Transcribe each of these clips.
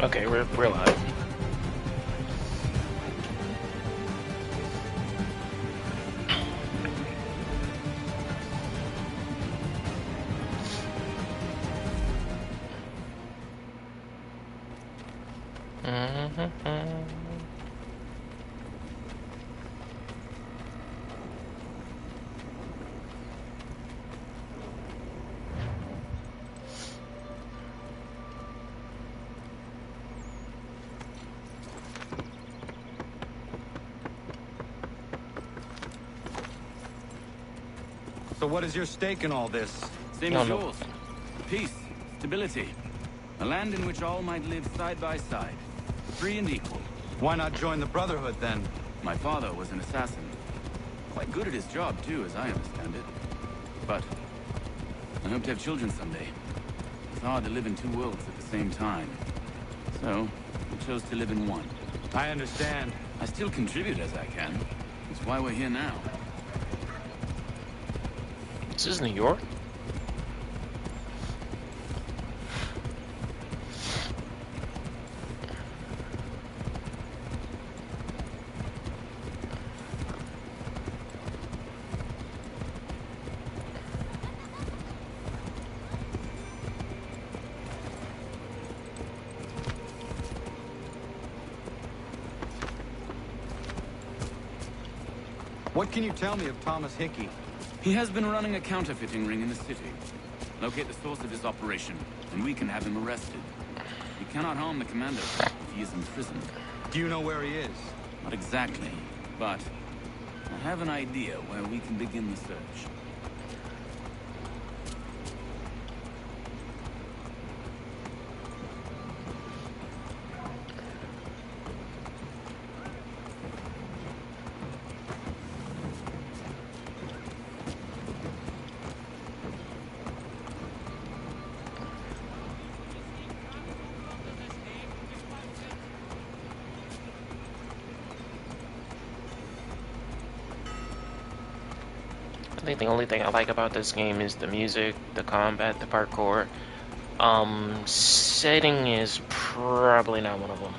Okay, we're live. So what is your stake in all this? Same as yours. Peace, stability. A land in which all might live side by side. Free and equal. Why not join the Brotherhood, then? My father was an assassin. Quite good at his job, too, as I understand it. But I hope to have children someday. It's hard to live in two worlds at the same time. So, I chose to live in one. I understand. I still contribute as I can. That's why we're here now. This is New York? What can you tell me of Thomas Hickey? He has been running a counterfeiting ring in the city. Locate the source of his operation, and we can have him arrested. We cannot harm the commander if he is imprisoned. Do you know where he is? Not exactly, but I have an idea where we can begin the search. I think the only thing I like about this game is the music, the combat, the parkour. Setting is probably not one of them.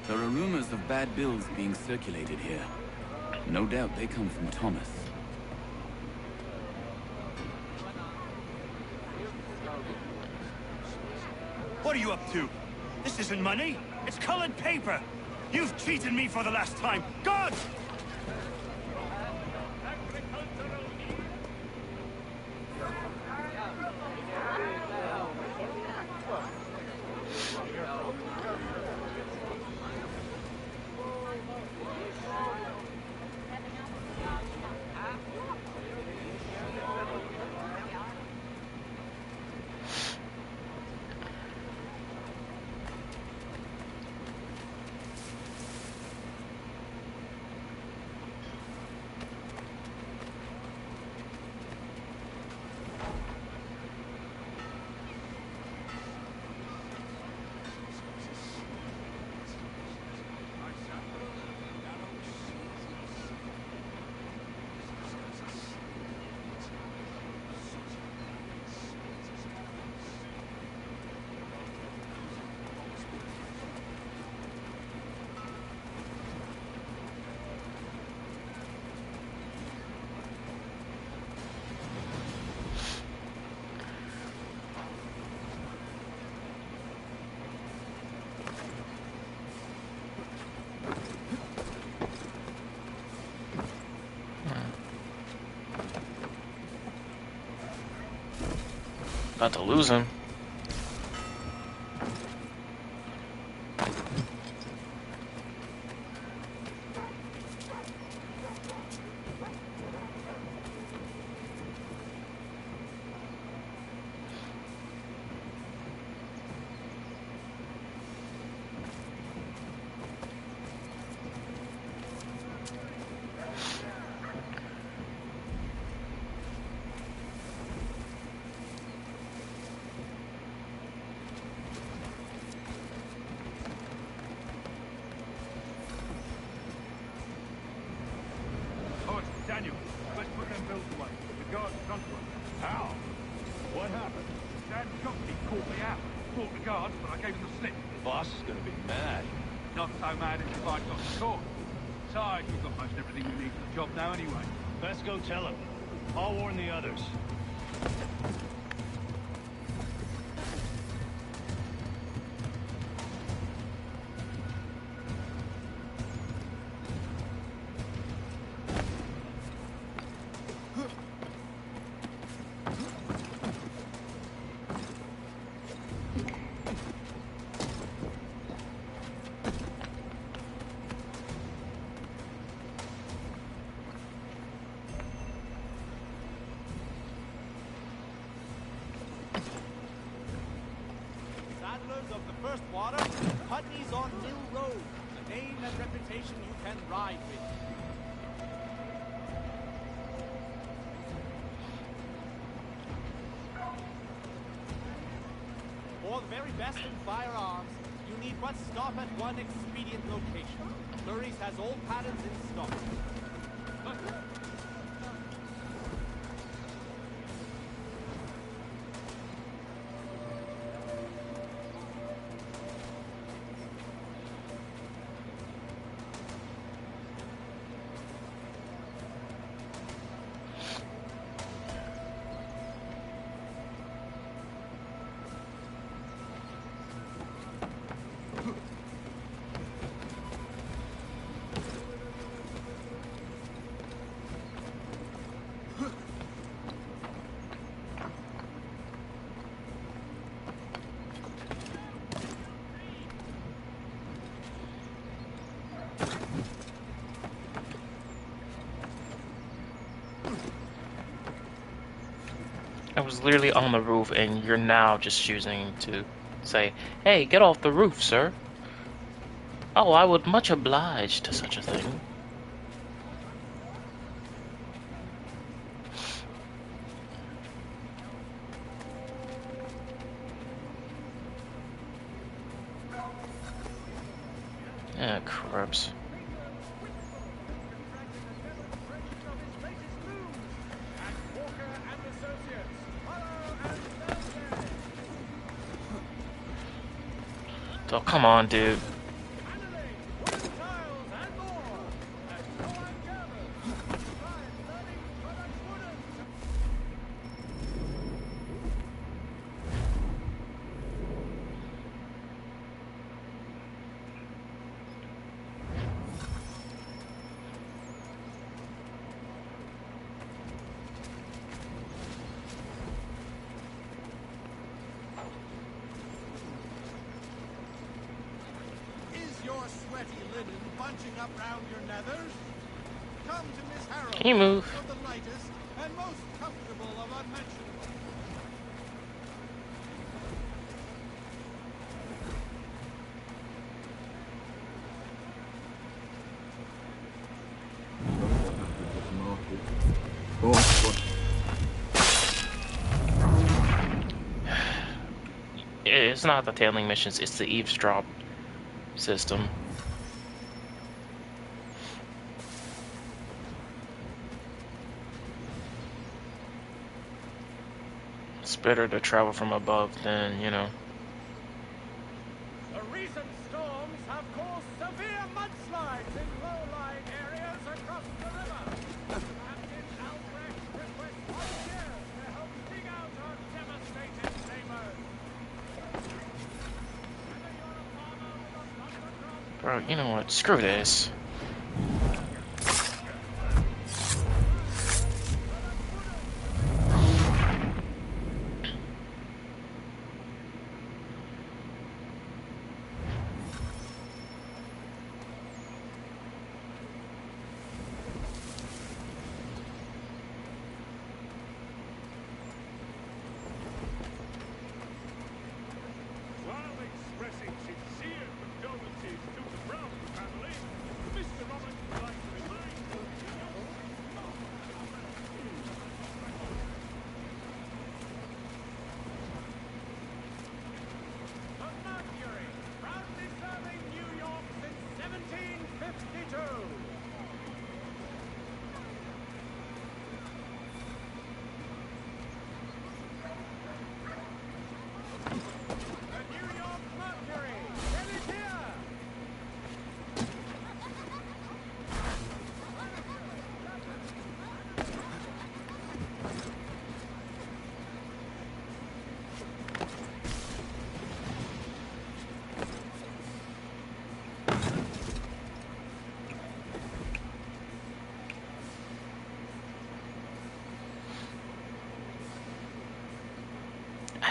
There are rumors of bad bills being circulated here. No doubt they come from Thomas. What are you up to? This isn't money. It's colored paper. You've cheated me for the last time. God! About to lose him. Daniel, let's put them bills away. guards in front of us. How? What happened? Dad Jockey caught me out. Fought the guards, but I gave him the slip. The boss is gonna be mad. Not so mad if I got caught. Besides, we've got most everything we need for the job now anyway. Best go tell him. I'll warn the others. Of the first water, Putney's on Mill Road. A name and reputation you can ride with. For the very best in firearms, you need but stop at one expedient location. Murray's has all patterns in stock. I was literally on the roof, and you're now just choosing to say, "Hey, get off the roof, sir." Oh, I would much oblige to such a thing. Ah, crabs. Oh, come on, dude. Sweaty linen bunching up round your nethers? Come to Miss Harrow. Can you move? Of the lightest and most comfortable of unmentionables. It's not the tailing missions, it's the eavesdrop system. It's better to travel from above than, you know. The recent storms have caused severe mudslides in low-lying areas across the river. Captain Albrecht requests volunteers to help dig out our devastated neighbors. Whether you're a farmer with a thundercrop, Bro, you know what? Screw this. While expressing sincere condolences to the Brown family, Mrs.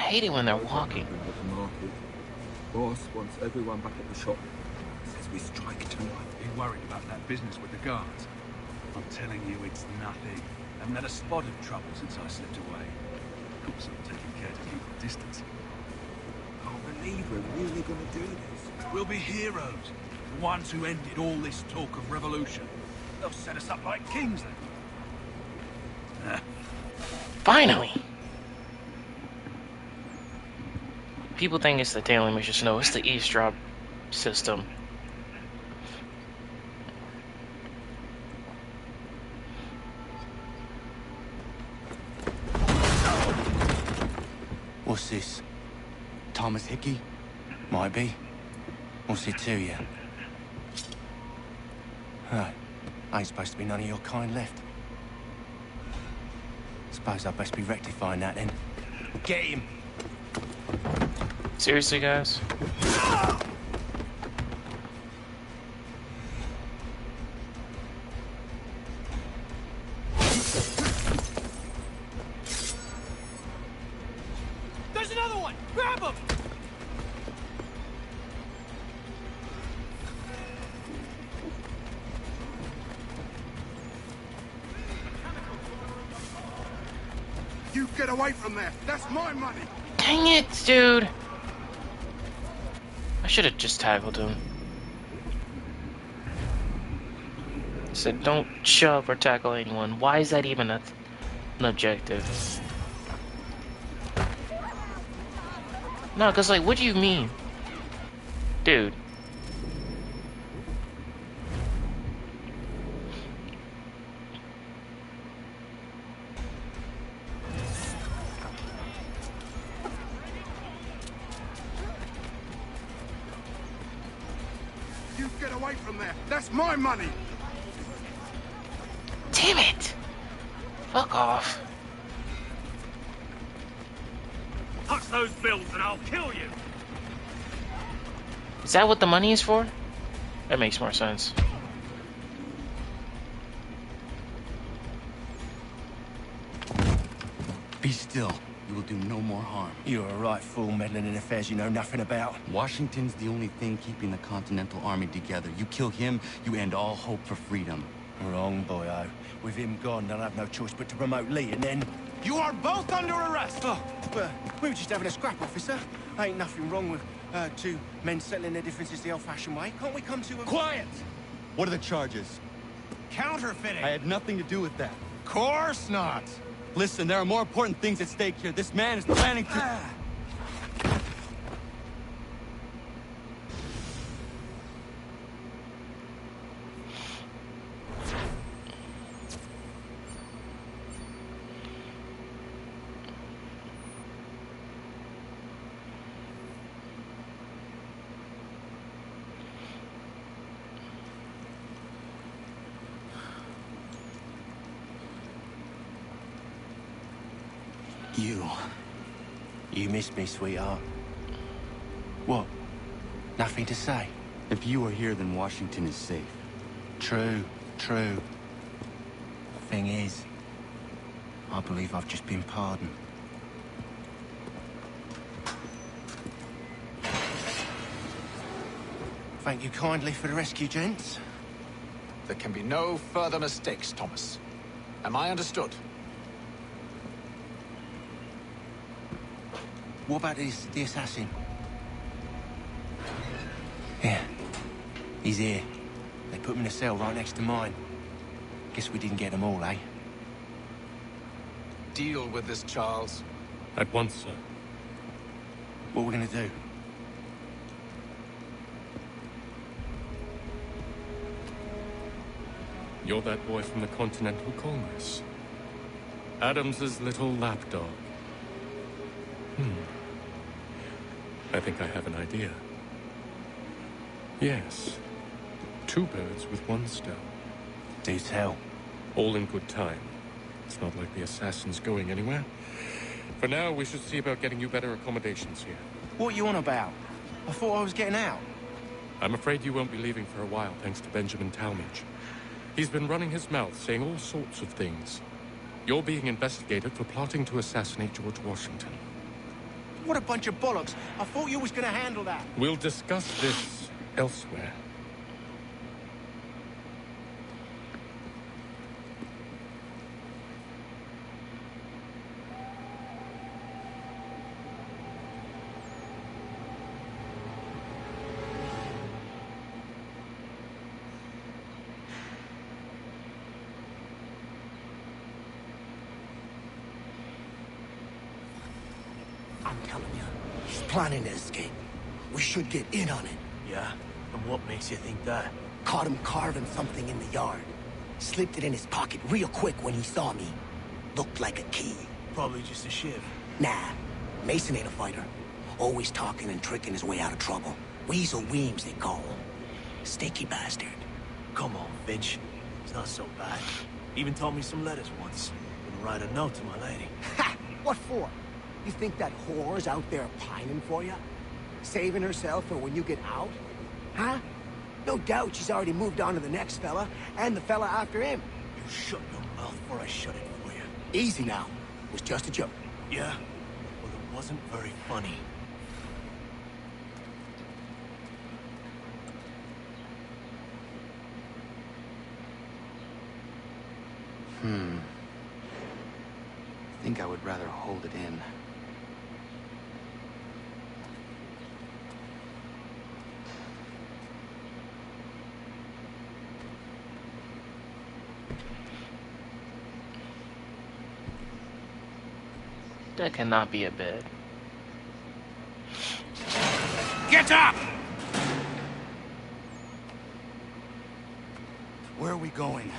hate it when they're walking. At the market. Boss wants everyone back at the shop. Says we strike tonight. Be worried about that business with the guards. I'm telling you, it's nothing. I haven't had a spot of trouble since I slipped away. Of course, I'm taking care to keep the distance. Can't believe we're really gonna do this. We'll be heroes. The ones who ended all this talk of revolution. They'll set us up like kings then. Finally! People think it's the tailing mission. No, it's the eavesdrop system. What's this? Thomas Hickey? Might be. What's it to you? Oh, ain't supposed to be none of your kind left. Suppose I best be rectifying that then. Get him! Seriously, guys? There's another one! Grab him! You get away from there. That's my money. Dang it, dude! I should have just tackled him. Said don't shove or tackle anyone. Why is that even an objective? No, cause like, what do you mean? Dude. You get away from there. That's my money. Damn it! Fuck off. Touch those bills and I'll kill you. Is that what the money is for? That makes more sense. Be still. You will do no more harm. You're a right fool meddling in affairs you know nothing about. Washington's the only thing keeping the Continental Army together. You kill him, you end all hope for freedom. Wrong, boyo. With him gone, they'll have no choice but to promote Lee, and then... You are both under arrest! Oh, well, we were just having a scrap, officer. Ain't nothing wrong with two men settling their differences the old-fashioned way. Can't we come to a... Quiet! What are the charges? Counterfeiting! I had nothing to do with that. Course not! Listen, there are more important things at stake here. This man is planning to... You missed me, sweetheart. What? Nothing to say? If you are here, then Washington is safe. True, true. Thing is, I believe I've just been pardoned. Thank you kindly for the rescue, gents. There can be no further mistakes, Thomas. Am I understood? What about the assassin? Yeah, he's here. They put him in a cell right next to mine. Guess we didn't get them all, eh? Deal with this, Charles. At once, sir. What we're gonna do? You're that boy from the Continental Congress. Adams's little lapdog. I think I have an idea. Yes. Two birds with one stone. Do tell. All in good time. It's not like the assassin's going anywhere. For now, we should see about getting you better accommodations here. What are you on about? I thought I was getting out. I'm afraid you won't be leaving for a while, thanks to Benjamin Talmadge. He's been running his mouth, saying all sorts of things. You're being investigated for plotting to assassinate George Washington. What a bunch of bollocks. I thought you was gonna handle that. We'll discuss this elsewhere. I'm telling you, he's planning to escape. We should get in on it. Yeah? And what makes you think that? Caught him carving something in the yard. Slipped it in his pocket real quick when he saw me. Looked like a key. Probably just a shiv. Nah, Mason ain't a fighter. Always talking and tricking his way out of trouble. Weasel Weems, they call him. Sticky bastard. Come on, Finch. It's not so bad. Even told me some letters once. Gonna write a note to my lady. Ha! What for? You think that whore's out there pining for you? Saving herself for when you get out? Huh? No doubt she's already moved on to the next fella, and the fella after him. You shut your mouth before I shut it for you. Easy now. It was just a joke. Yeah? Well, it wasn't very funny. I think I would rather hold it in. That cannot be a bed. Get up! Where are we going?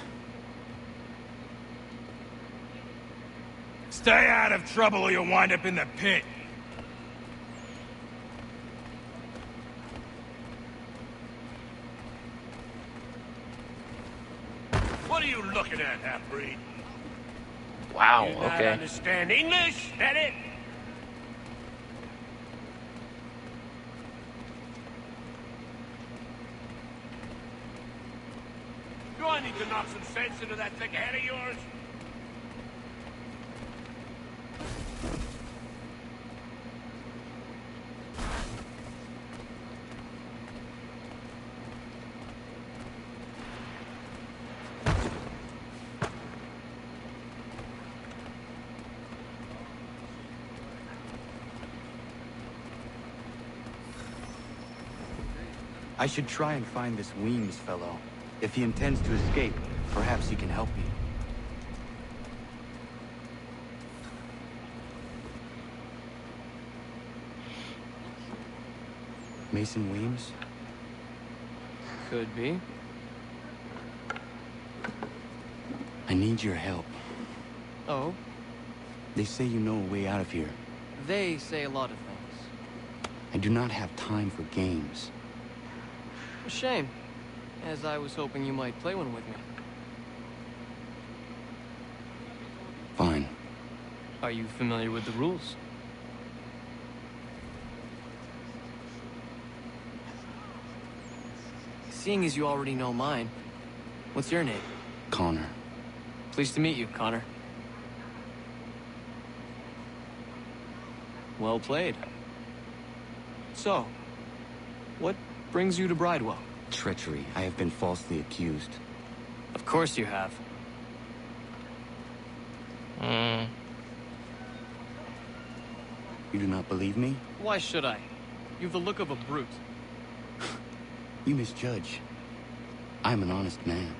Stay out of trouble or you'll wind up in the pit. What are you looking at, half-breed? Wow, You not okay. understand English? That it? Do I need to knock some sense into that thick head of yours? I should try and find this Weems fellow. If he intends to escape, perhaps he can help me. Mason Weems? Could be. I need your help. Oh? They say you know a way out of here. They say a lot of things. I do not have time for games. A shame, as I was hoping you might play one with me. Fine. Are you familiar with the rules? Seeing as you already know mine, what's your name? Connor. Pleased to meet you, Connor. Well played. So, what brings you to Bridewell? Treachery. I have been falsely accused. Of course you have. You do not believe me? Why should I? You've the look of a brute. You misjudge. I'm an honest man.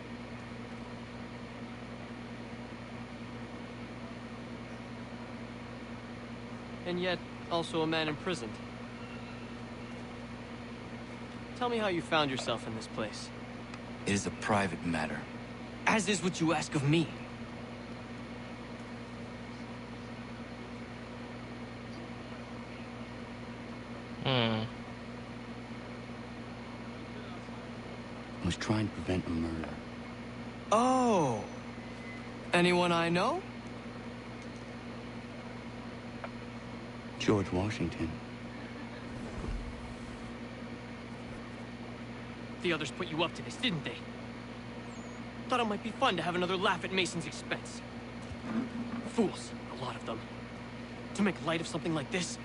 And yet, also a man imprisoned. Tell me how you found yourself in this place. It is a private matter. As is what you ask of me. I was trying to prevent a murder. Oh. Anyone I know? George Washington. The others put you up to this, didn't they? Thought it might be fun to have another laugh at Mason's expense. Fools, a lot of them. To make light of something like this,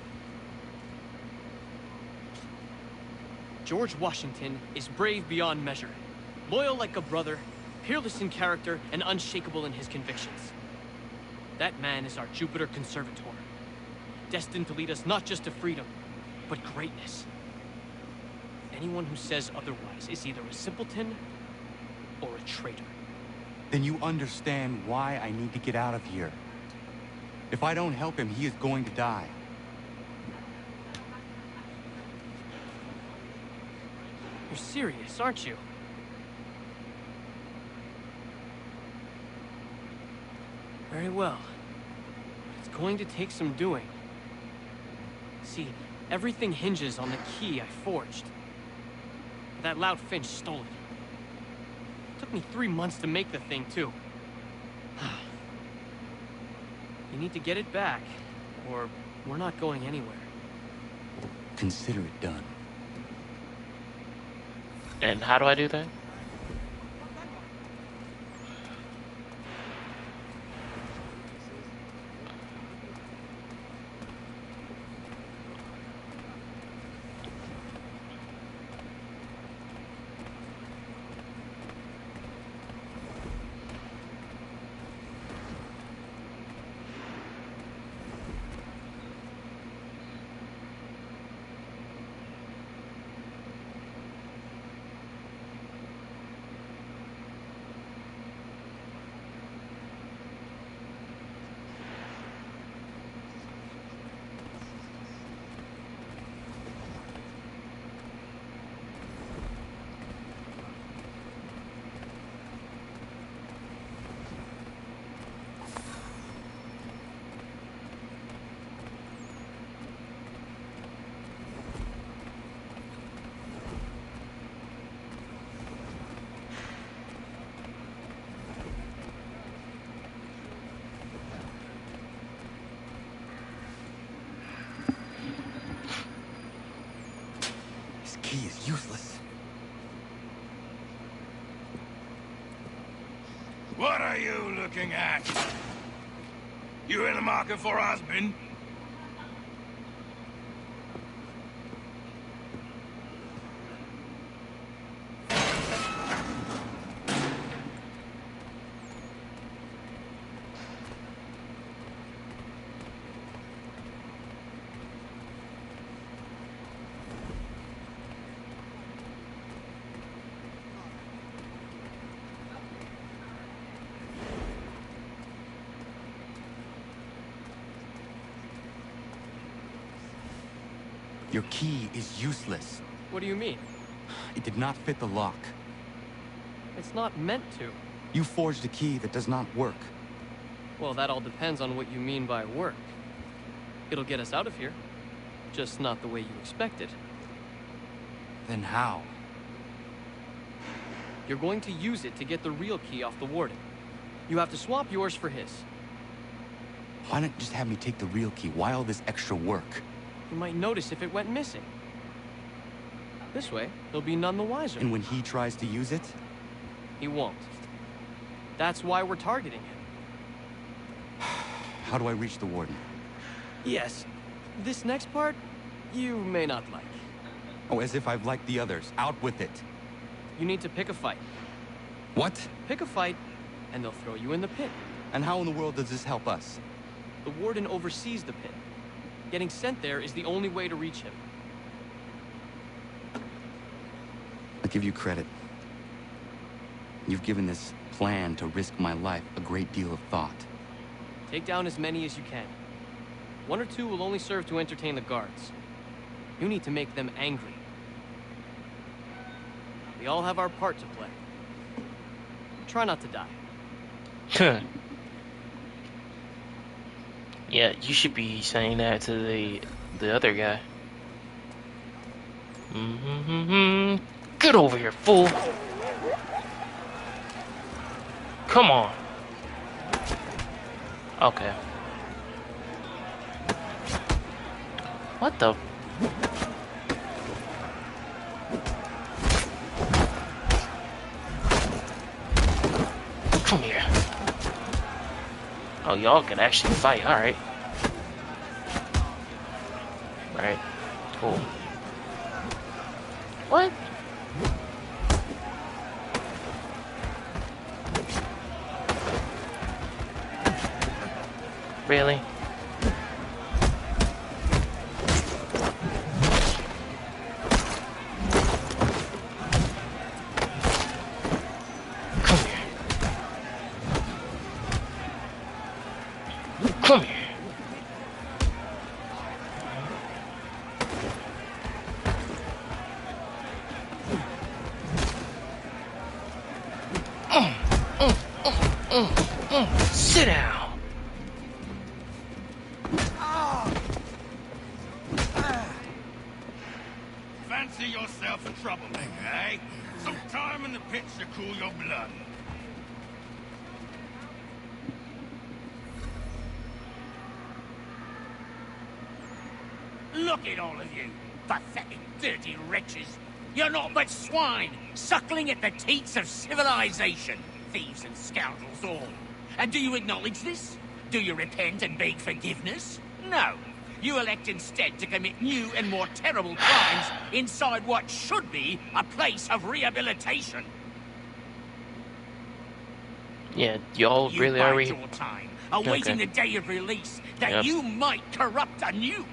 George Washington is brave beyond measure, loyal like a brother, peerless in character, and unshakable in his convictions. That man is our Jupiter Conservator, destined to lead us not just to freedom, but greatness. Anyone who says otherwise is either a simpleton or a traitor. Then you understand why I need to get out of here. If I don't help him, he is going to die. You're serious, aren't you? Very well. It's going to take some doing. See, everything hinges on the key I forged. But that loud Finch stole it. Took me 3 months to make the thing, too. You need to get it back, or we're not going anywhere. Consider it done. And how do I do that? He is useless. What are you looking at? You in the market for a husband? Your key is useless. What do you mean? It did not fit the lock. It's not meant to. You forged a key that does not work. Well, that all depends on what you mean by work. It'll get us out of here. Just not the way you expected. Then how? You're going to use it to get the real key off the warden. You have to swap yours for his. Why not just have me take the real key? Why all this extra work? You might notice if it went missing. This way, he'll be none the wiser. And when he tries to use it? He won't. That's why we're targeting him. How do I reach the warden? Yes. This next part, you may not like. Oh, as if I've liked the others. Out with it. You need to pick a fight. What? Pick a fight, and they'll throw you in the pit. And how in the world does this help us? The warden oversees the pit. Getting sent there is the only way to reach him. I'll give you credit. You've given this plan to risk my life a great deal of thought. Take down as many as you can. 1 or 2 will only serve to entertain the guards. You need to make them angry. We all have our part to play. Try not to die. Yeah, you should be saying that to the other guy. Get over here, fool! Come on. Okay. What the? Come here. Oh, y'all can actually fight. Alright. Alright. Cool. What? Really? Come here. Sit down. Fancy yourself a troublemaker, eh? Some time in the pits to cool your blood. Look at all of you, pathetic, dirty wretches. You're not but swine, suckling at the teats of civilization. Thieves and scoundrels all. And do you acknowledge this? Do you repent and beg forgiveness? No. You elect instead to commit new and more terrible crimes inside what should be a place of rehabilitation. Yeah, y'all really are You bide your time, awaiting the day of release, that you might corrupt anew.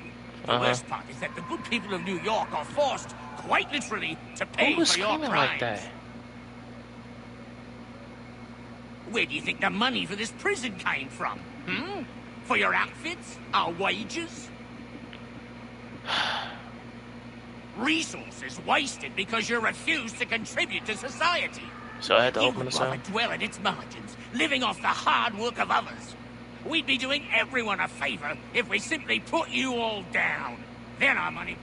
The worst part is that the good people of New York are forced, quite literally, to pay Who was for your screaming like crimes. that? Where do you think the money for this prison came from? Hmm? For your outfits? Our wages? Resources wasted because you refuse to contribute to society. So I had to You open would this rather up. dwell at its margins, living off the hard work of others. We'd be doing everyone a favor if we simply put you all down. Then our money...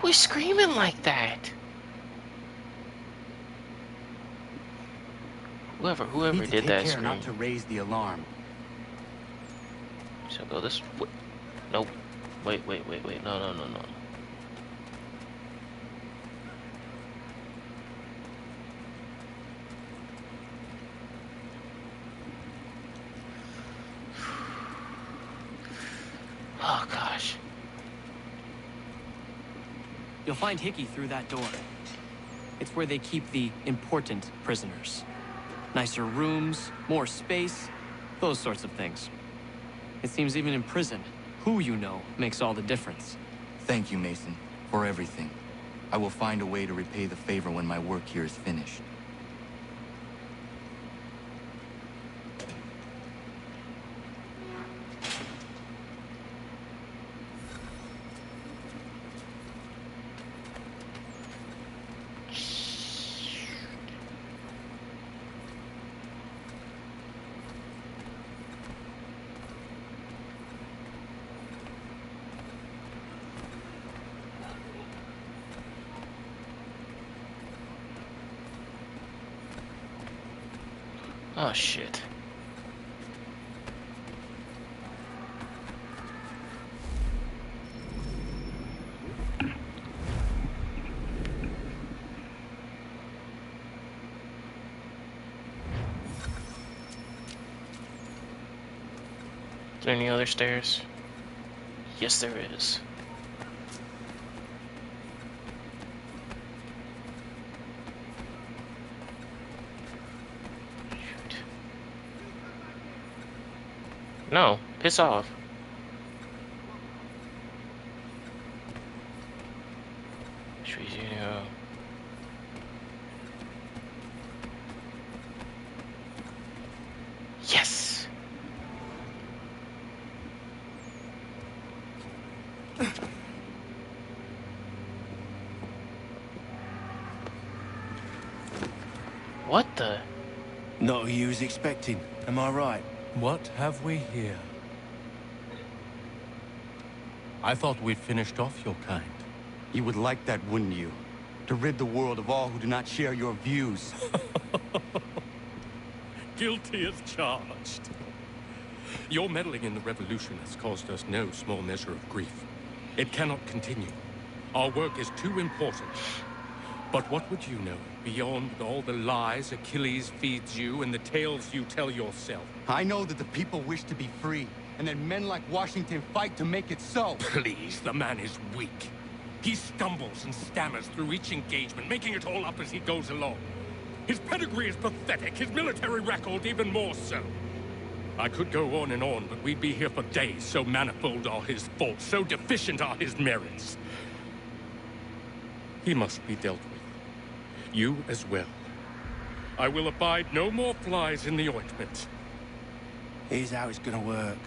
Who was screaming like that? Whoever Need to did take that care scream. not to raise the alarm. So go this way. Nope. Wait. No. Oh gosh. You'll find Hickey through that door. It's where they keep the important prisoners. Nicer rooms, more space, those sorts of things. It seems even in prison, who you know makes all the difference. Thank you, Mason, for everything. I will find a way to repay the favor when my work here is finished. Oh shit. Is there any other stairs? Yes, there is. No, piss off. Yes. What the? Not who you was expecting, am I right? What have we here? I thought we'd finished off your kind. You would like that, wouldn't you? To rid the world of all who do not share your views. Guilty as charged. Your meddling in the revolution has caused us no small measure of grief. It cannot continue. Our work is too important. But what would you know beyond all the lies Achilles feeds you and the tales you tell yourself? I know that the people wish to be free, and that men like Washington fight to make it so. Please, the man is weak. He stumbles and stammers through each engagement, making it all up as he goes along. His pedigree is pathetic, his military record even more so. I could go on, but we'd be here for days, so manifold are his faults, so deficient are his merits. He must be dealt with. You as well. I will abide no more flies in the ointment. Here's how it's gonna work.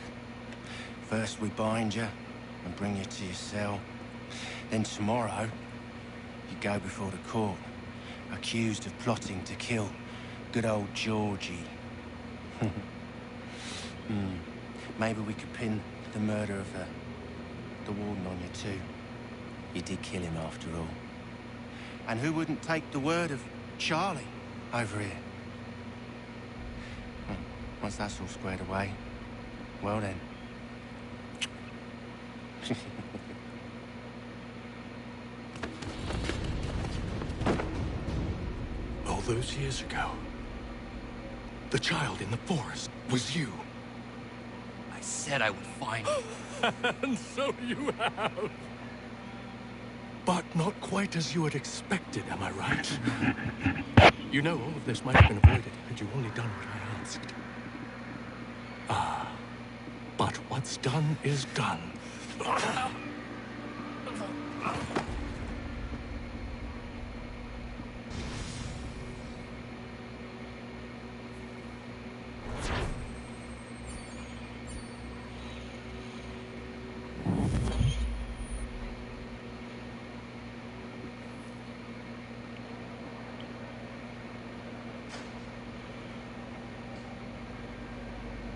First we bind you and bring you to your cell. Then tomorrow, you go before the court, accused of plotting to kill good old Georgie. Maybe we could pin the murder of the warden on you too. You did kill him after all. And who wouldn't take the word of Charlie over here? Once that's all squared away, well then. All those years ago, the child in the forest was you. I said I would find you. And so you have. But not quite as you had expected, am I right? You know, all of this might have been avoided had you only done what I asked. Ah, but what's done is done.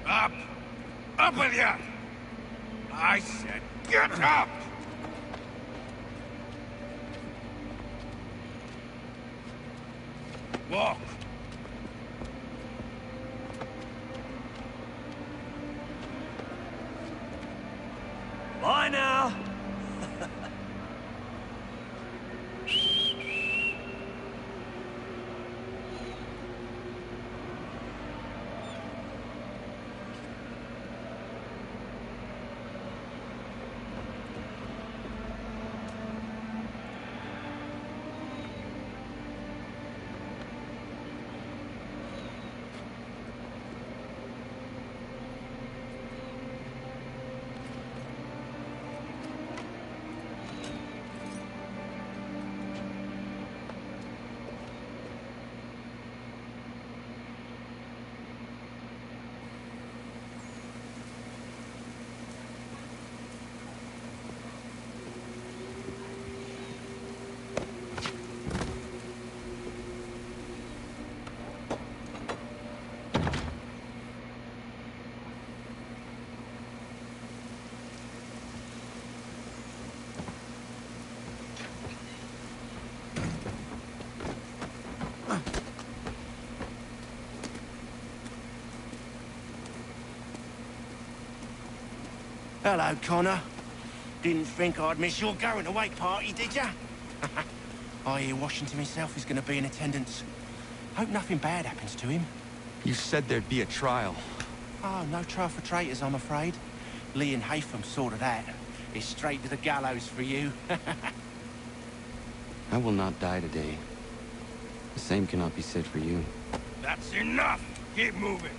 Up! Up with you! I said get up! Walk! Bye now. Hello, Connor. Didn't think I'd miss your going away party, did ya? I hear Washington himself is going to be in attendance. Hope nothing bad happens to him. You said there'd be a trial. Oh, no trial for traitors, I'm afraid. Lee and Haytham sorted that. It's straight to the gallows for you. I will not die today. The same cannot be said for you. That's enough! Keep moving!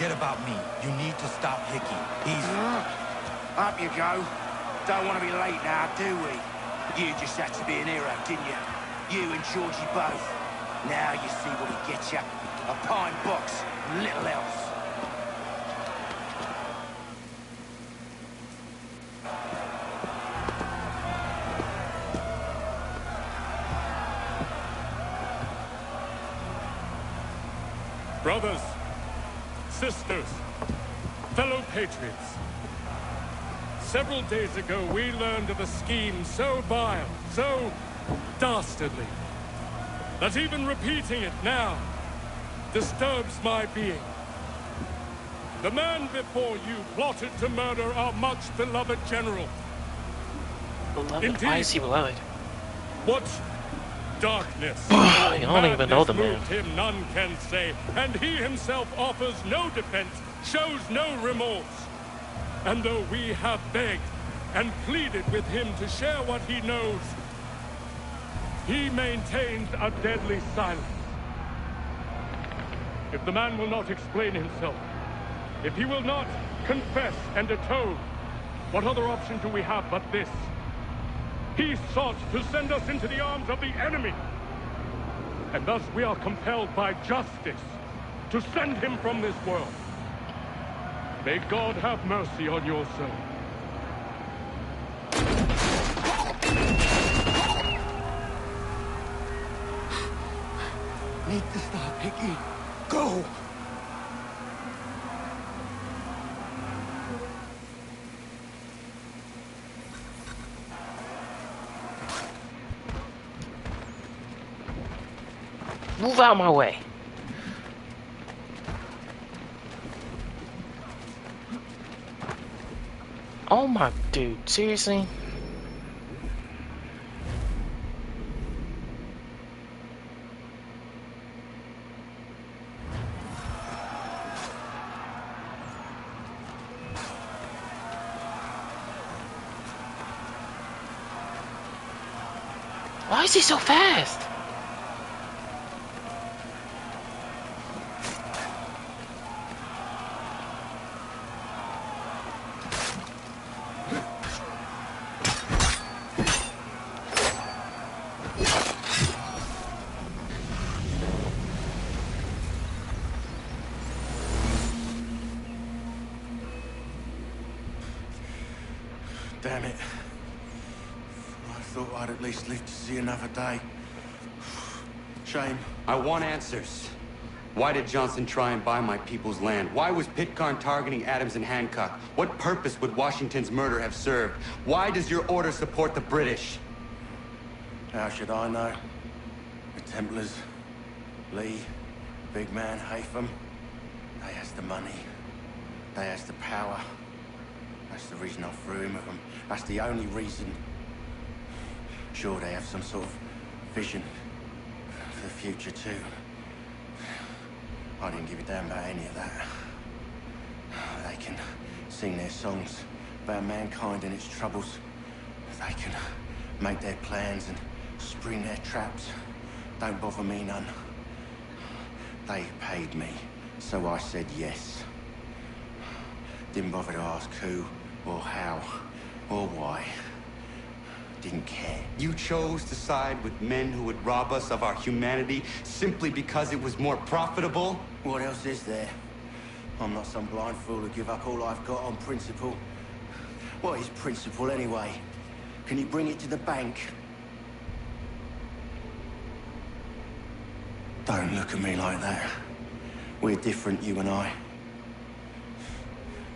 Forget about me. You need to stop Hickey. He's... Up you go. Don't want to be late now, do we? You just had to be an hero, didn't you? You and Georgie both. Now you see what he gets you. A pine box, little else. Brothers, sisters, fellow patriots. Several days ago, we learned of a scheme so vile, so dastardly, that even repeating it now disturbs my being. The man before you plotted to murder our much-beloved general. Beloved? Indeed. Why is he beloved? What darkness I don't even know the man. moved him, none can say, and he himself offers no defense, shows no remorse. And though we have begged and pleaded with him to share what he knows, he maintains a deadly silence. If the man will not explain himself, if he will not confess and atone, what other option do we have but this? He sought to send us into the arms of the enemy. And thus we are compelled by justice to send him from this world. May God have mercy on your soul. Need to stop, Hickey. Go! Move out my way. Oh my dude, seriously? Why is he so fast? Damn it. I thought I'd at least live to see another day. Shame. I want answers. Why did Johnson try and buy my people's land? Why was Pitcairn targeting Adams and Hancock? What purpose would Washington's murder have served? Why does your order support the British? How should I know? The Templars, Lee, big man Haytham, they has the money. They has the power. That's the reason I threw him with them. That's the only reason. Sure, they have some sort of vision for the future, too. I didn't give a damn about any of that. They can sing their songs about mankind and its troubles. They can make their plans and spring their traps. Don't bother me none. They paid me, so I said yes. Didn't bother to ask who, or how, or why. Didn't care. You chose to side with men who would rob us of our humanity simply because it was more profitable? What else is there? I'm not some blind fool to give up all I've got on principle. What is principle anyway? Can you bring it to the bank? Don't look at me like that. We're different, you and I.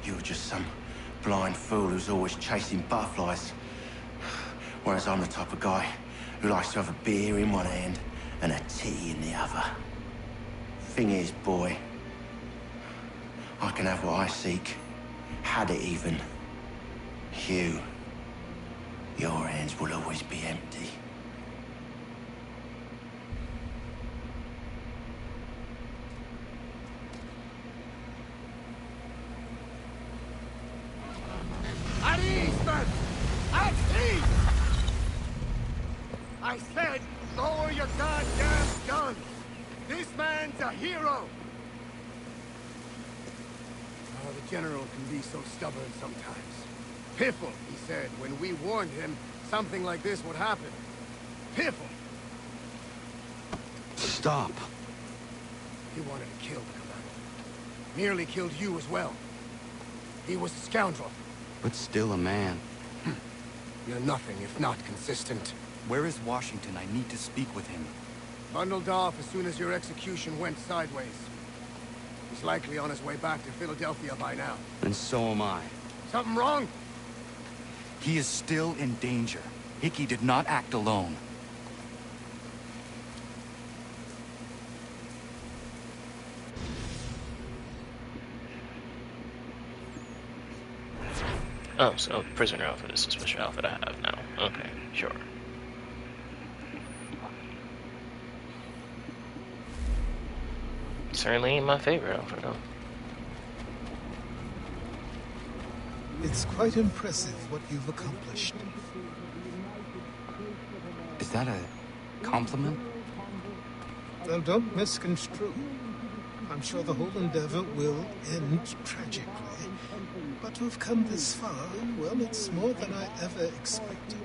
You're just some blind fool who's always chasing butterflies. Whereas I'm the type of guy who likes to have a beer in one hand and a tea in the other. Thing is, boy, I can have what I seek. Had it even. You, your hands will always be empty. At ease, men! At ease! I said, lower your goddamn guns! This man's a hero! general can be so stubborn sometimes. Piffle, he said, when we warned him something like this would happen. Piffle! Stop. He wanted to kill the commander. Nearly killed you as well. He was a scoundrel. But still a man. You're nothing if not consistent. Where is Washington? I need to speak with him. Bundled off as soon as your execution went sideways. He's likely on his way back to Philadelphia by now. And so am I. Something wrong? He is still in danger. Hickey did not act alone. Oh, so prisoner outfit is the special outfit I have now. Okay, sure. Certainly ain't my favorite outfit, though. It's quite impressive what you've accomplished. Is that a compliment? Well, don't misconstrue. I'm sure the whole endeavor will end tragically. But to have come this far, well, it's more than I ever expected.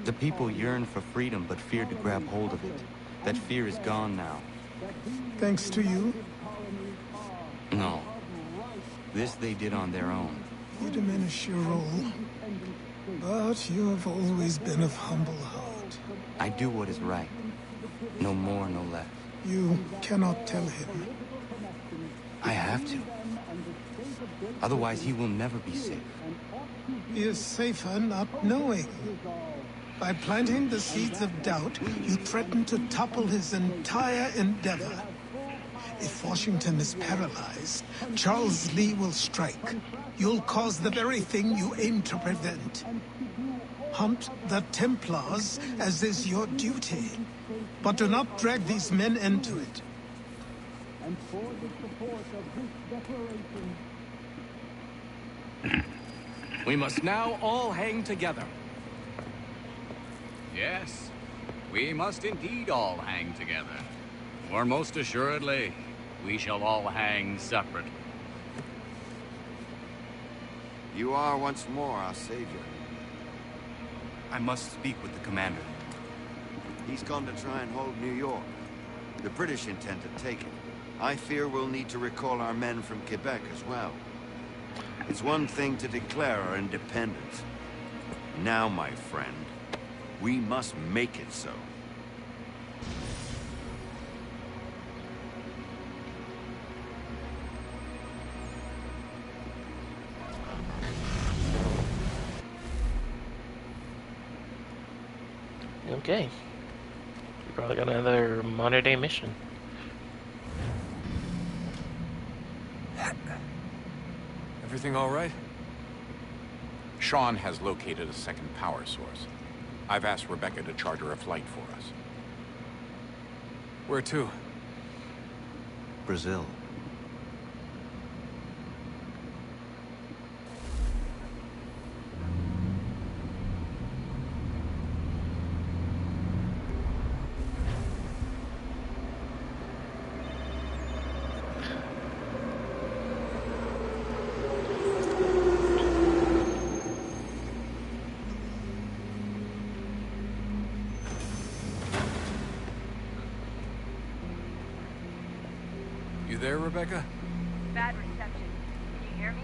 The people yearn for freedom but fear to grab hold of it. That fear is gone now. Thanks to you? No. This they did on their own. You diminish your role. But you have always been of humble heart. I do what is right. No more, no less. You cannot tell him. I have to. Otherwise, he will never be safe. He is safer not knowing. By planting the seeds of doubt, you threaten to topple his entire endeavor. If Washington is paralyzed, Charles Lee will strike. You'll cause the very thing you aim to prevent. Hunt the Templars, as is your duty. But do not drag these men into it. And for the support of this declaration. We must now all hang together. Yes, we must indeed all hang together. Or most assuredly, we shall all hang separately. You are once more our savior. I must speak with the commander. He's gone to try and hold New York. The British intend to take it. I fear we'll need to recall our men from Quebec as well. It's one thing to declare our independence. Now, my friend, we must make it so. Okay. We probably got another modern day mission. Everything all right? Sean has located a second power source. I've asked Rebecca to charter a flight for us. Where to? Brazil. You there, Rebecca? Bad reception. Can you hear me?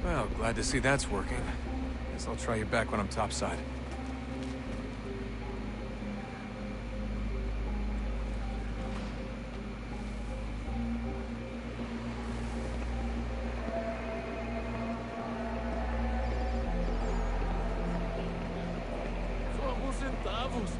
Well, glad to see that's working. Guess I'll try you back when I'm topside. Só alguns centavos.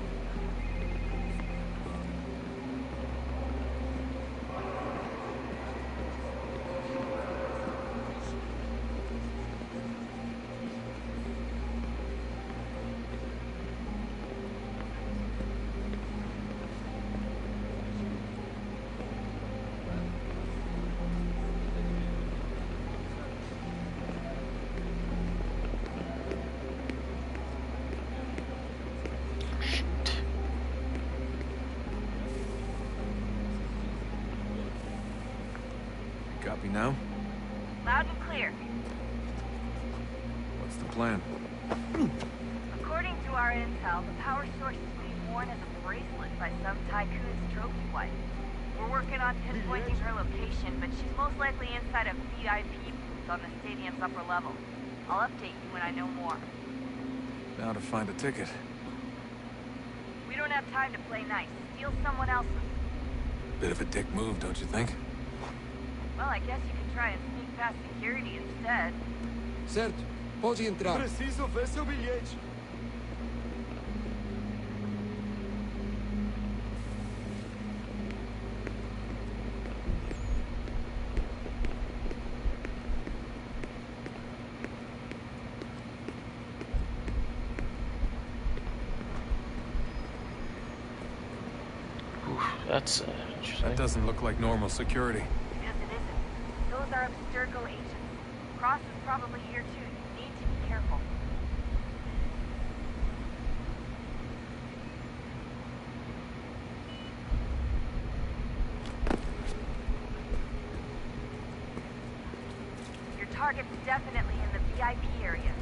now? Loud and clear. What's the plan? According to our intel, the power source is being worn as a bracelet by some tycoon's trophy wife. We're working on pinpointing her location, but she's most likely inside a VIP booth on the stadium's upper level. I'll update you when I know more. Now to find a ticket. We don't have time to play nice. Steal someone else's. Bit of a dick move, don't you think? Well, I guess you could try and sneak past security instead. Certo, pode entrar. Preciso ver seu bilhete. That's interesting. That doesn't look like normal security. Yes, it isn't. Those are Abstergo agents. Cross is probably here too. You need to be careful. Your target's definitely in the VIP area.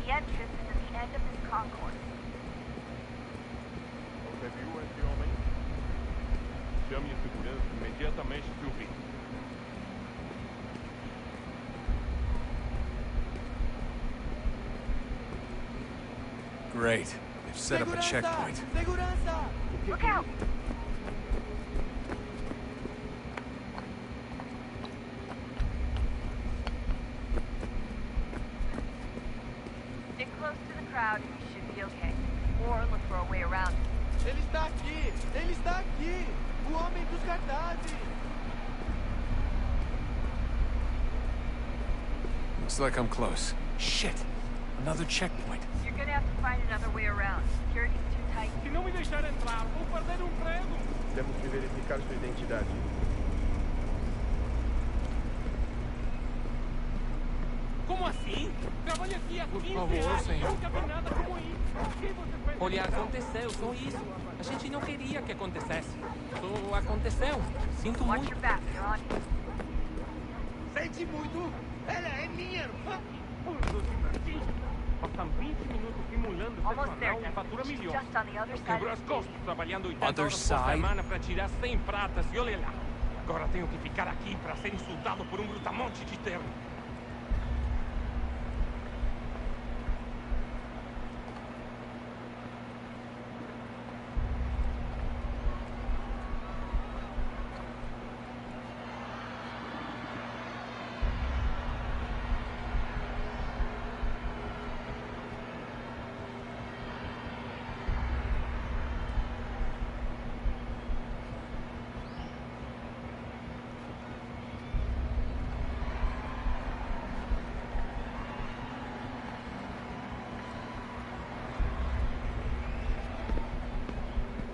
The entrance is at the end of this concourse. Você viu esse homem? Chame a segurança imediatamente que o vi. Great. They've set up a checkpoint. Segurança! Look out! Stick close to the crowd and you should be okay. Or look for a way around. Ele está aqui! Ele está aqui! O homem dos cartazes! Looks like I'm close. Shit! Another checkpoint. You're gonna have to find another way around. Security's too tight. Se não me deixar entrar, vou perder um emprego! Temos que verificar sua identidade. Como assim? Trabalho aqui há 15 anos. senhor. Nunca vi nada como isso. Por que você fez Olha, aconteceu, só isso. A gente não queria que acontecesse. Só aconteceu. Sinto Watch muito. your back, you're on. Sente muito! Ela é minha irmã! Passam 20 minutos simulando ser Almost there, jornal e Devin. fatura She's milhões. just on the other side Quebrou of as the costas stadium. trabalhando 80 Other horas por side? semana para tirar 100 pratas e olha lá. Agora tenho que ficar aqui para ser insultado por um brutamonte de terno.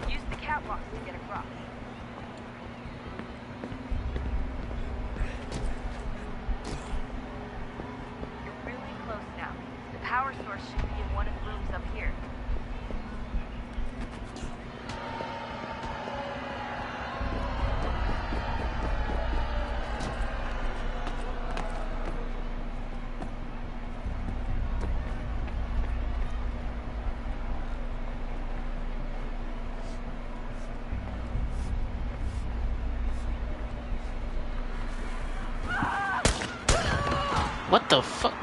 Use the catwalks to get across. You're really close now. The power source should be in one of the rooms up here. What the fuck?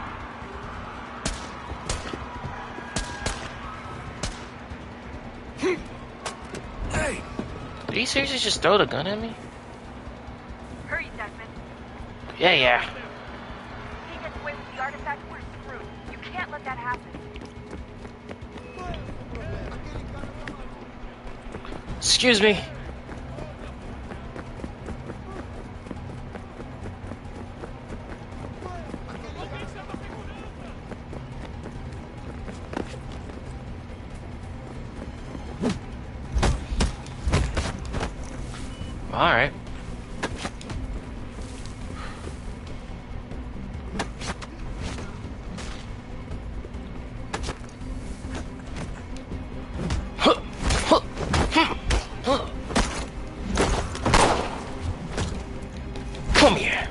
Hey! Did he seriously just throw the gun at me? Hurry, Desmond. Yeah. If he gets away with the artifact, we're screwed. You can't let that happen. Excuse me. All right. Come here.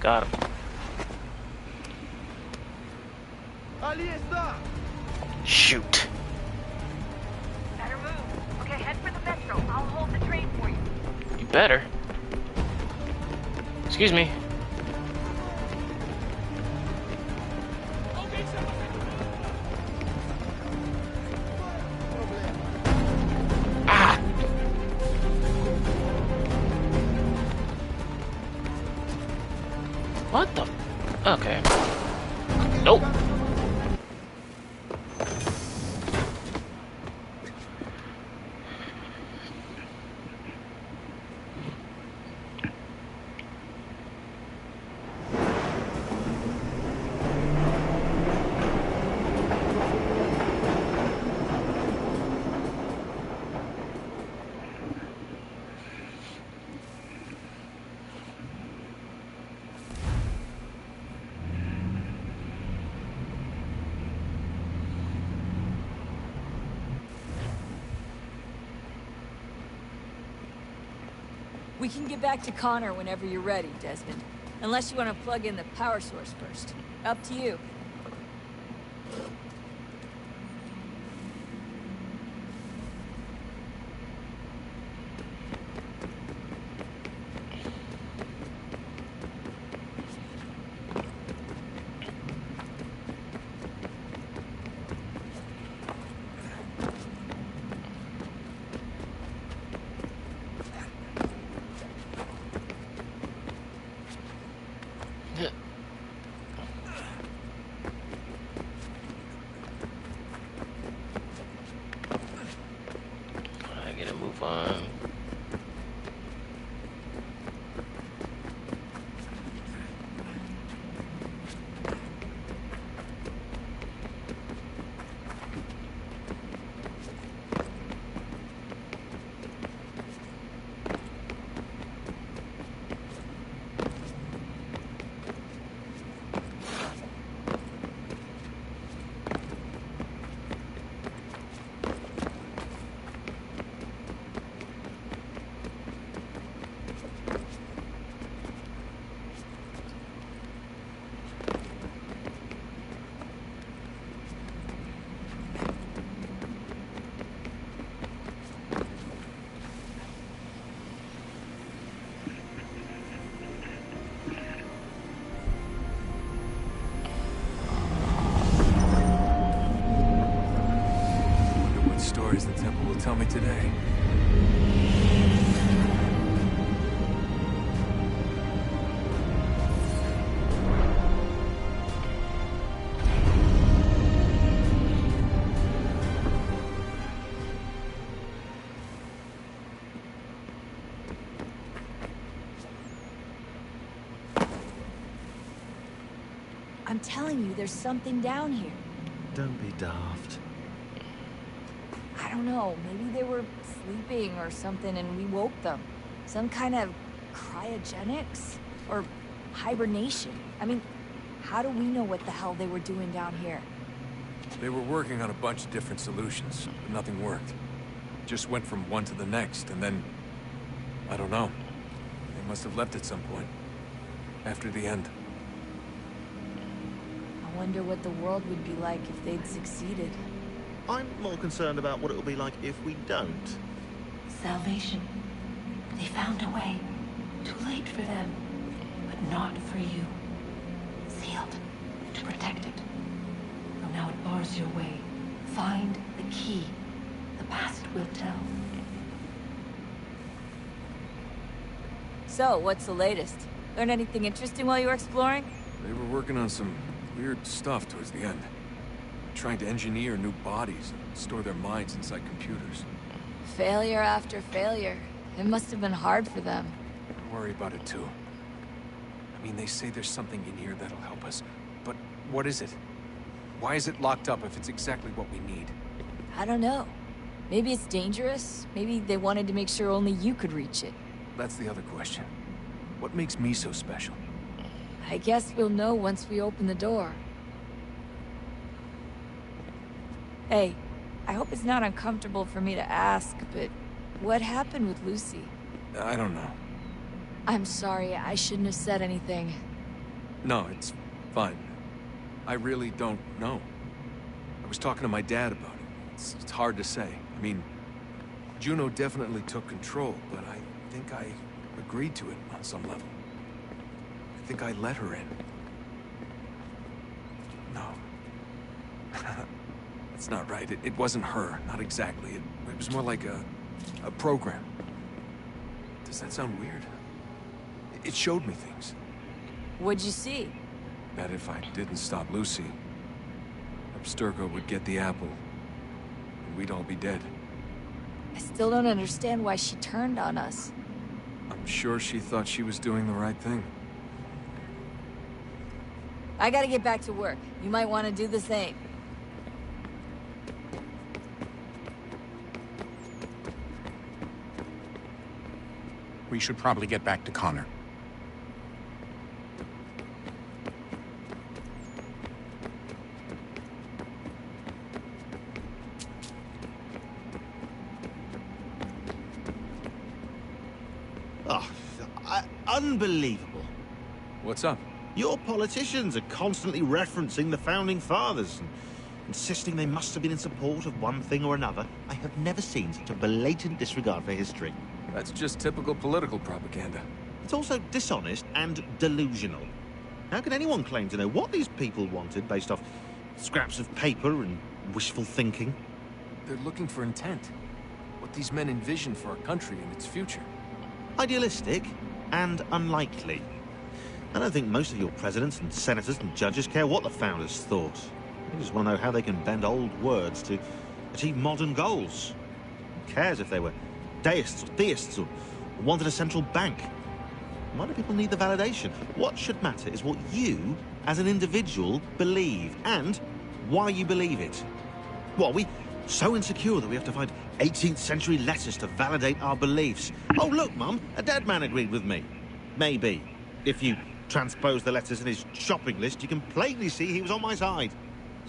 Got him. Shoot. Better move. Okay, head for the metro. I'll hold the train for you. You better. Excuse me. Ah! What the? Okay. Nope. We can get back to Connor whenever you're ready, Desmond. Unless you want to plug in the power source first. Up to you. I gotta move on. What stories the temple will tell me today. I'm telling you, there's something down here. Don't be daft. I don't know, maybe they were sleeping or something and we woke them. Some kind of cryogenics? Or hibernation? I mean, how do we know what the hell they were doing down here? They were working on a bunch of different solutions, but nothing worked. Just went from one to the next, and then... I don't know. They must have left at some point. After the end. I wonder what the world would be like if they'd succeeded. I'm more concerned about what it'll be like if we don't. Salvation. They found a way. Too late for them, but not for you. Sealed to protect it. So now it bars your way. Find the key. The past will tell. So, what's the latest? Learn anything interesting while you were exploring? They were working on some weird stuff towards the end. Trying to engineer new bodies and store their minds inside computers. Failure after failure. It must have been hard for them. I worry about it too. I mean, they say there's something in here that'll help us. But what is it? Why is it locked up if it's exactly what we need? I don't know. Maybe it's dangerous. Maybe they wanted to make sure only you could reach it. That's the other question. What makes me so special? I guess we'll know once we open the door. Hey, I hope it's not uncomfortable for me to ask, but what happened with Lucy? I don't know. I'm sorry, I shouldn't have said anything. No, it's fine. I really don't know. I was talking to my dad about it. It's hard to say. I mean, Juno definitely took control, but I think I agreed to it on some level. I think I let her in. No. That's not right. It wasn't her. Not exactly. It was more like a program. Does that sound weird? It showed me things. What'd you see? That if I didn't stop Lucy, Abstergo would get the apple, and we'd all be dead. I still don't understand why she turned on us. I'm sure she thought she was doing the right thing. I gotta get back to work. You might want to do the same. We should probably get back to Connor. Oh, unbelievable. What's up? Your politicians are constantly referencing the Founding Fathers and insisting they must have been in support of one thing or another. I have never seen such a blatant disregard for history. That's just typical political propaganda. It's also dishonest and delusional. How can anyone claim to know what these people wanted based off scraps of paper and wishful thinking? They're looking for intent. What these men envision for our country and its future. Idealistic and unlikely. I don't think most of your presidents and senators and judges care what the founders thought. They just want to know how they can bend old words to achieve modern goals. Who cares if they were deists or theists or wanted a central bank? Why do people need the validation? What should matter is what you, as an individual, believe, and why you believe it. What, are we so insecure that we have to find 18th century letters to validate our beliefs? Oh, look, Mum, a dead man agreed with me. Maybe. If you transpose the letters in his shopping list, you can plainly see he was on my side.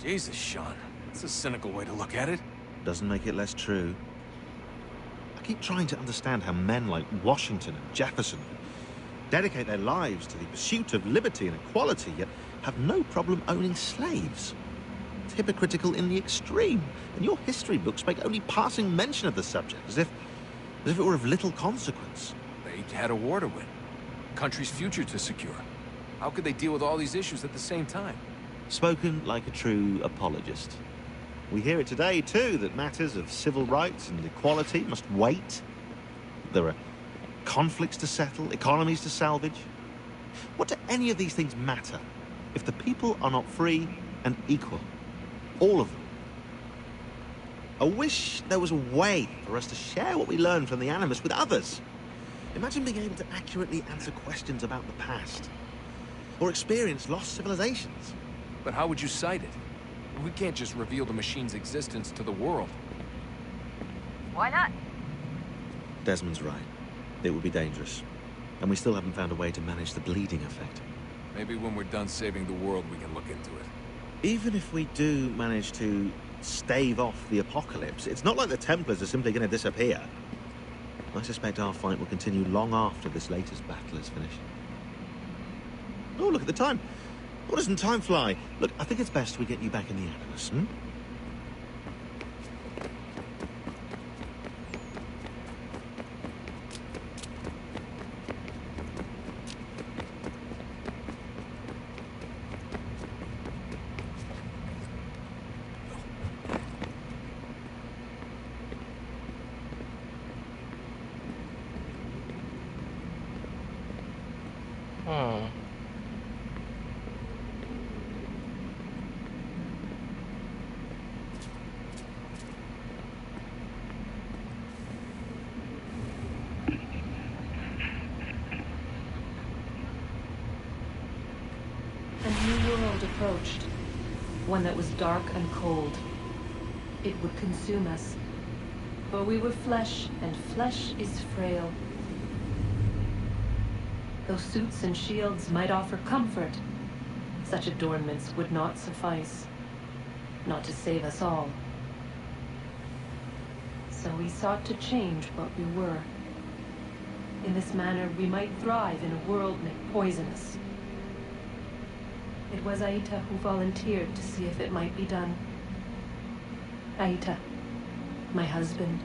Jesus, Sean. That's a cynical way to look at it. Doesn't make it less true. I keep trying to understand how men like Washington and Jefferson dedicate their lives to the pursuit of liberty and equality, yet have no problem owning slaves. It's hypocritical in the extreme, and your history books make only passing mention of the subject, as if it were of little consequence. They had a war to win. Country's future to secure. How could they deal with all these issues at the same time? Spoken like a true apologist. We hear it today, too, that matters of civil rights and equality must wait. There are conflicts to settle, economies to salvage. What do any of these things matter if the people are not free and equal? All of them. I wish there was a way for us to share what we learn from the Animus with others. Imagine being able to accurately answer questions about the past, or experience lost civilizations. But how would you cite it? We can't just reveal the machine's existence to the world. Why not? Desmond's right. It would be dangerous. And we still haven't found a way to manage the bleeding effect. Maybe when we're done saving the world, we can look into it. Even if we do manage to stave off the apocalypse, it's not like the Templars are simply going to disappear. I suspect our fight will continue long after this latest battle is finished. Oh, look at the time. Oh, doesn't time fly? Look, I think it's best we get you back in the Animus, hmm? Approached, one that was dark and cold. It would consume us, for we were flesh, and flesh is frail. Though suits and shields might offer comfort, such adornments would not suffice, not to save us all. So we sought to change what we were. In this manner, we might thrive in a world made poisonous. It was Aita who volunteered to see if it might be done. Aita, my husband,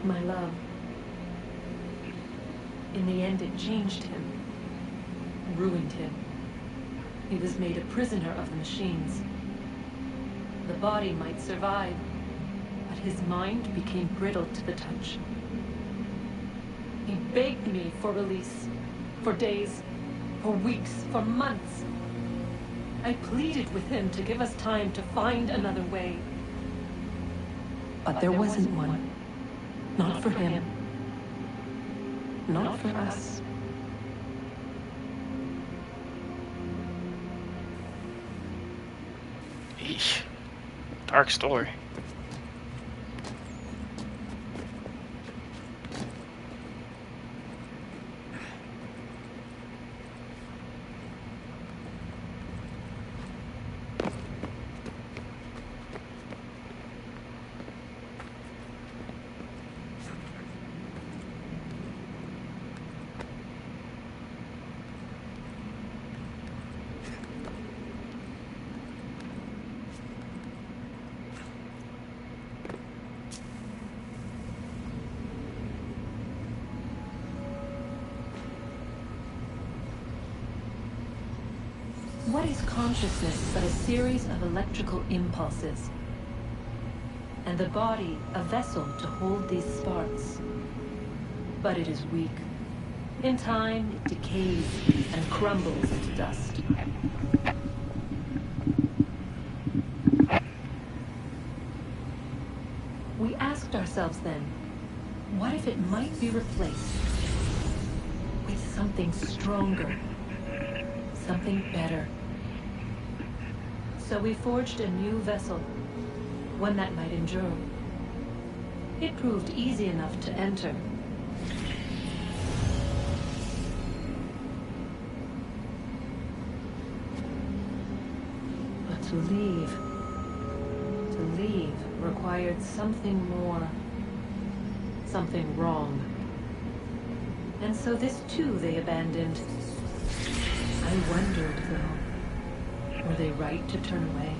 my love. In the end, it changed him, ruined him. He was made a prisoner of the machines. The body might survive, but his mind became brittle to the touch. He begged me for release, for days, for weeks, for months. I pleaded with him to give us time to find another way. But there wasn't one. Not for him. Not for us. Eesh. Dark story. What is consciousness but a series of electrical impulses? And the body a vessel to hold these sparks. But it is weak. In time, it decays and crumbles into dust. We asked ourselves then, what if it might be replaced with something stronger, something better? So we forged a new vessel, one that might endure. It proved easy enough to enter. But to leave required something more, something wrong. And so this too they abandoned. I wondered, though, were they right to turn away?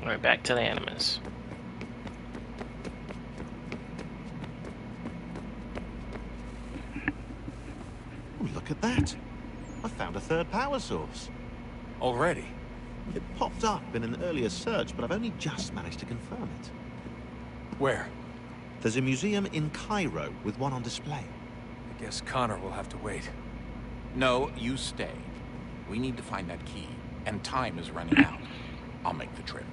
Alright, back to the Animus. Oh, look at that. I found a third power source. Already? It popped up in an earlier search, but I've only just managed to confirm it. Where? There's a museum in Cairo with one on display. I guess Connor will have to wait. No, you stay. We need to find that key, and time is running out. I'll make the trip.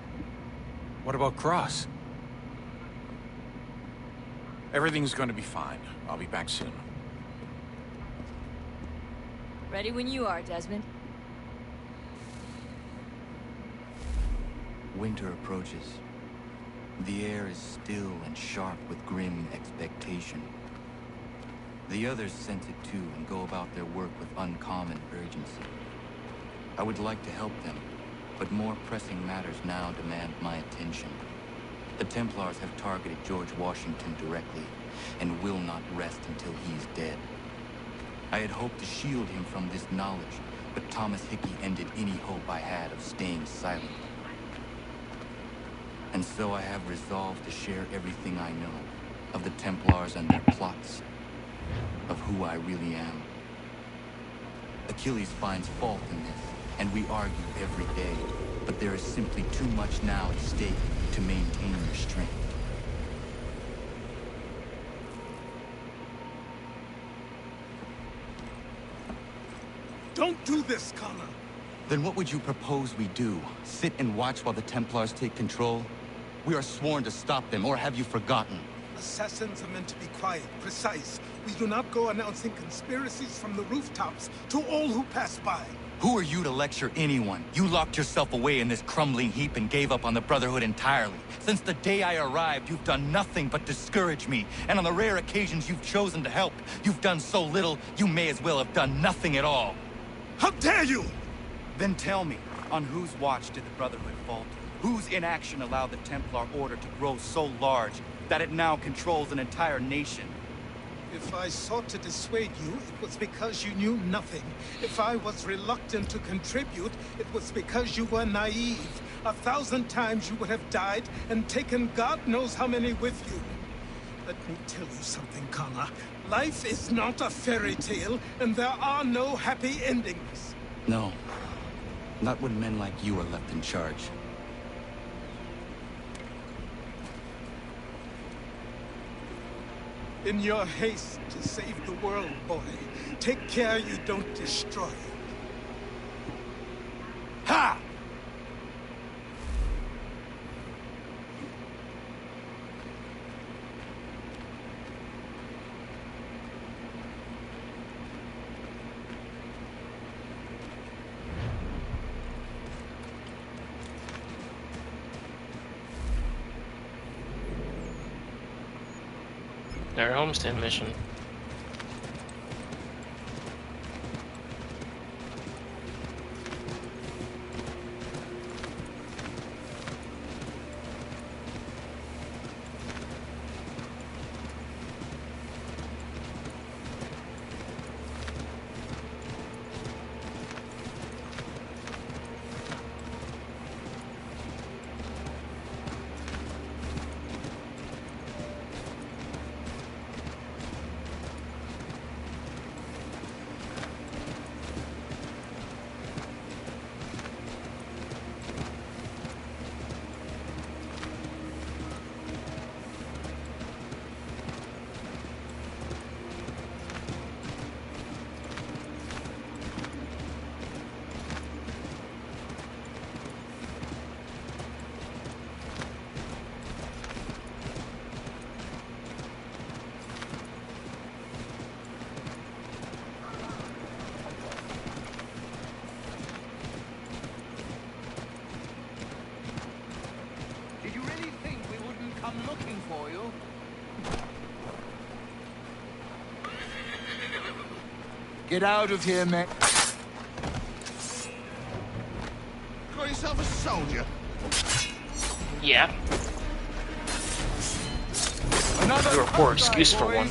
What about Cross? Everything's going to be fine. I'll be back soon. Ready when you are, Desmond. Winter approaches. The air is still and sharp with grim expectation. The others sense it too and go about their work with uncommon urgency. I would like to help them, but more pressing matters now demand my attention. The Templars have targeted George Washington directly, and will not rest until he is dead. I had hoped to shield him from this knowledge, but Thomas Hickey ended any hope I had of staying silent. And so I have resolved to share everything I know of the Templars and their plots, of who I really am. Achilles finds fault in this, and we argue every day, but there is simply too much now at stake to maintain restraint. Don't do this, Connor. Then what would you propose we do? Sit and watch while the Templars take control? We are sworn to stop them, or have you forgotten? Assassins are meant to be quiet, precise. We do not go announcing conspiracies from the rooftops to all who pass by. Who are you to lecture anyone? You locked yourself away in this crumbling heap and gave up on the Brotherhood entirely. Since the day I arrived, you've done nothing but discourage me. And on the rare occasions you've chosen to help, you've done so little, you may as well have done nothing at all. How dare you! Then tell me, on whose watch did the Brotherhood falter? Whose inaction allowed the Templar Order to grow so large that it now controls an entire nation? If I sought to dissuade you, it was because you knew nothing. If I was reluctant to contribute, it was because you were naive. 1,000 times you would have died and taken God knows how many with you. Let me tell you something, Connor. Life is not a fairy tale, and there are no happy endings. No. Not when men like you are left in charge. In your haste to save the world, boy, take care you don't destroy it. Ha! Their homestead mission. Get out of here, man. Call yourself a soldier? Yeah. You're a poor excuse for one.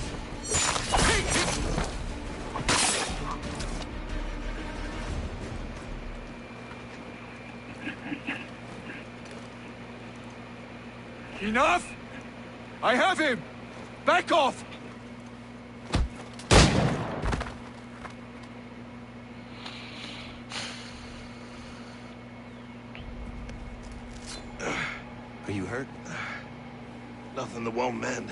Enough! I have him! Back off! Are you hurt? Nothing that won't mend.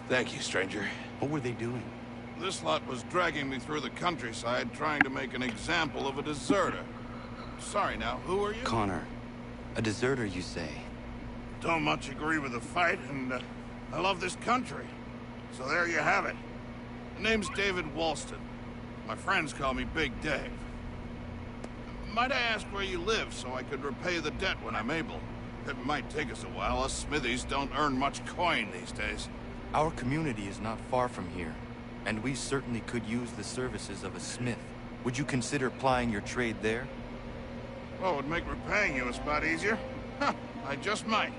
Thank you, stranger. What were they doing? This lot was dragging me through the countryside trying to make an example of a deserter. Sorry now, who are you? Connor. A deserter, you say? Don't much agree with the fight, and I love this country. So there you have it. The name's David Walston. My friends call me Big Dave. Might I ask where you live so I could repay the debt when I'm able? It might take us a while. Us smithies don't earn much coin these days. Our community is not far from here, and we certainly could use the services of a smith. Would you consider plying your trade there? Well, it would make repaying you a spot easier. Huh, I just might.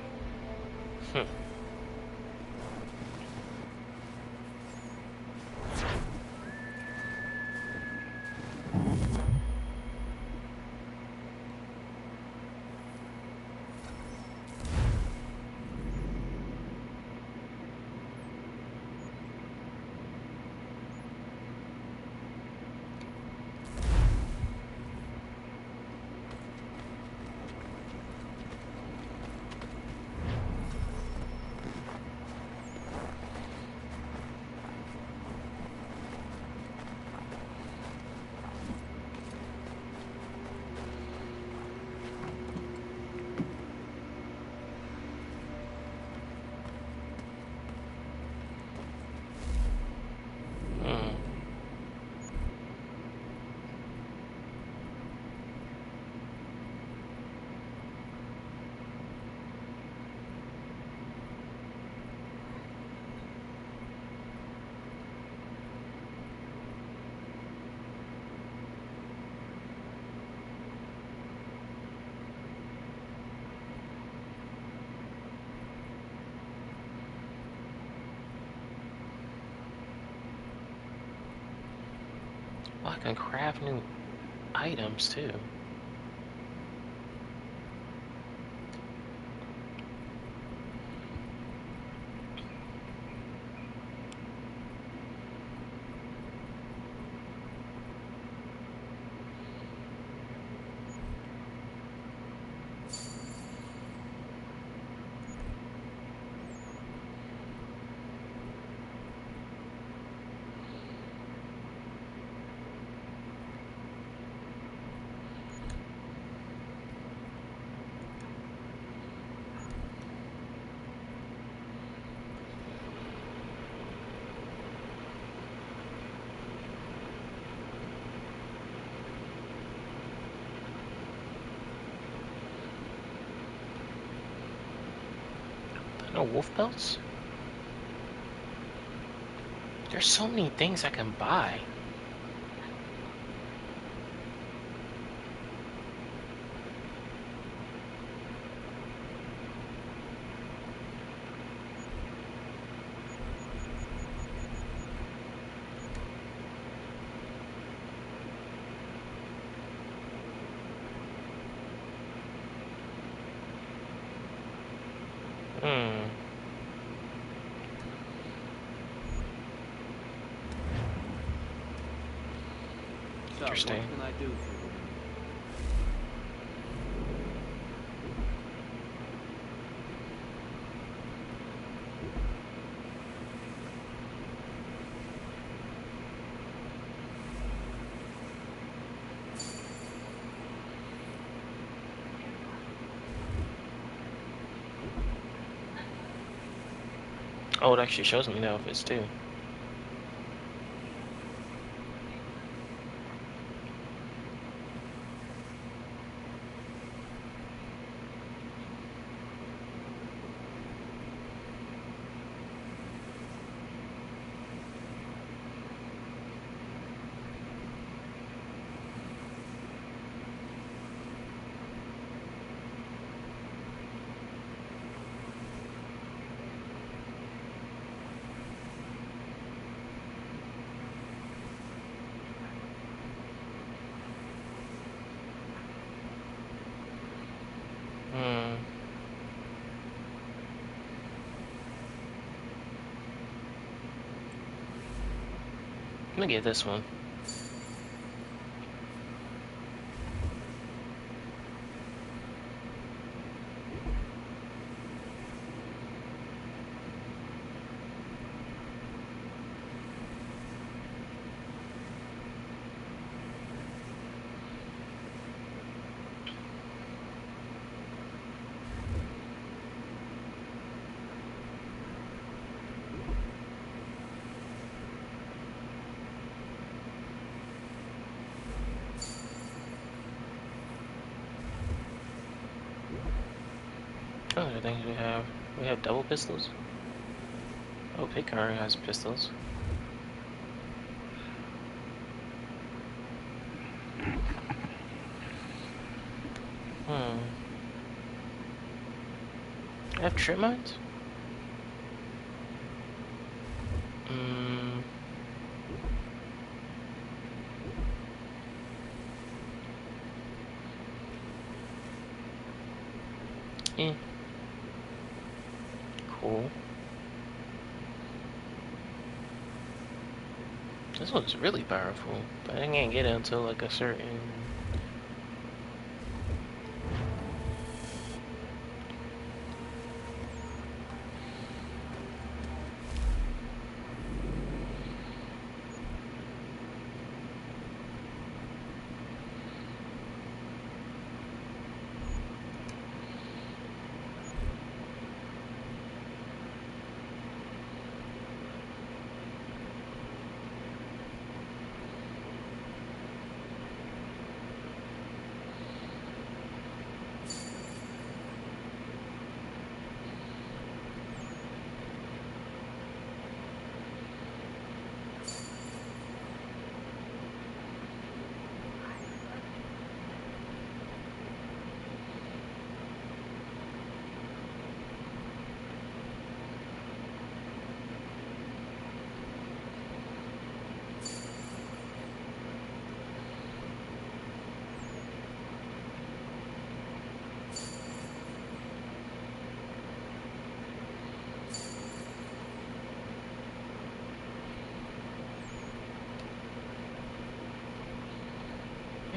Oh, I can craft new items too. No wolf belts? There's so many things I can buy. Hmm. So, what Interesting. can I do for you? Oh, it actually shows me now if it's too. Hmm. Let me get this one. Oh, I think we have double pistols. Oh, Picard has pistols. Hmm. I have trip mines? Hmm. Eh. Cool. This one's really powerful, but I can't get it until like a certain.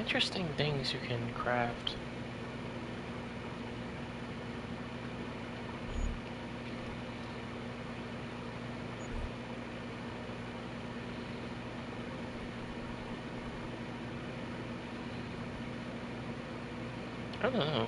interesting things you can craft. I don't know.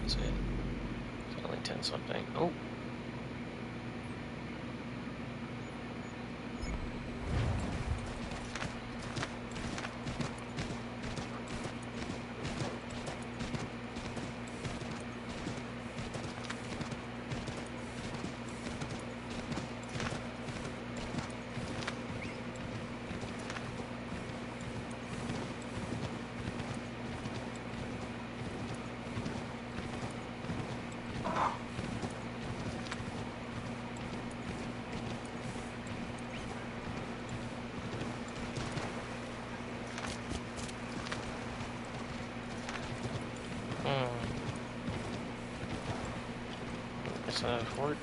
Is it? It's only 10 something. Oh. It's another fort.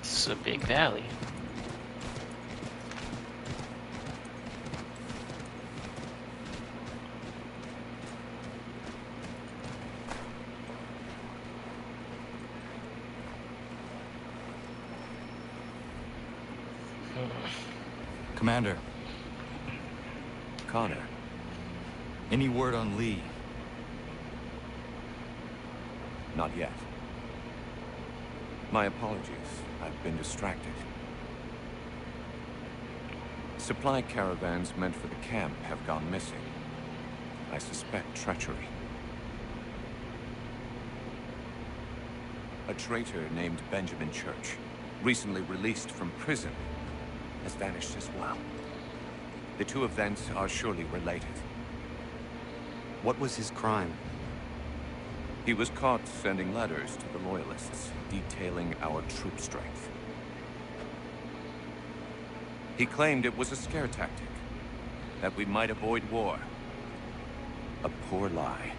This is a big valley. Commander. Connor. Any word on Lee? Not yet. My apologies. I've been distracted. Supply caravans meant for the camp have gone missing. I suspect treachery. A traitor named Benjamin Church, recently released from prison, has vanished as well. The two events are surely related. What was his crime? He was caught sending letters to the Loyalists, detailing our troop strength. He claimed it was a scare tactic, that we might avoid war. A poor lie.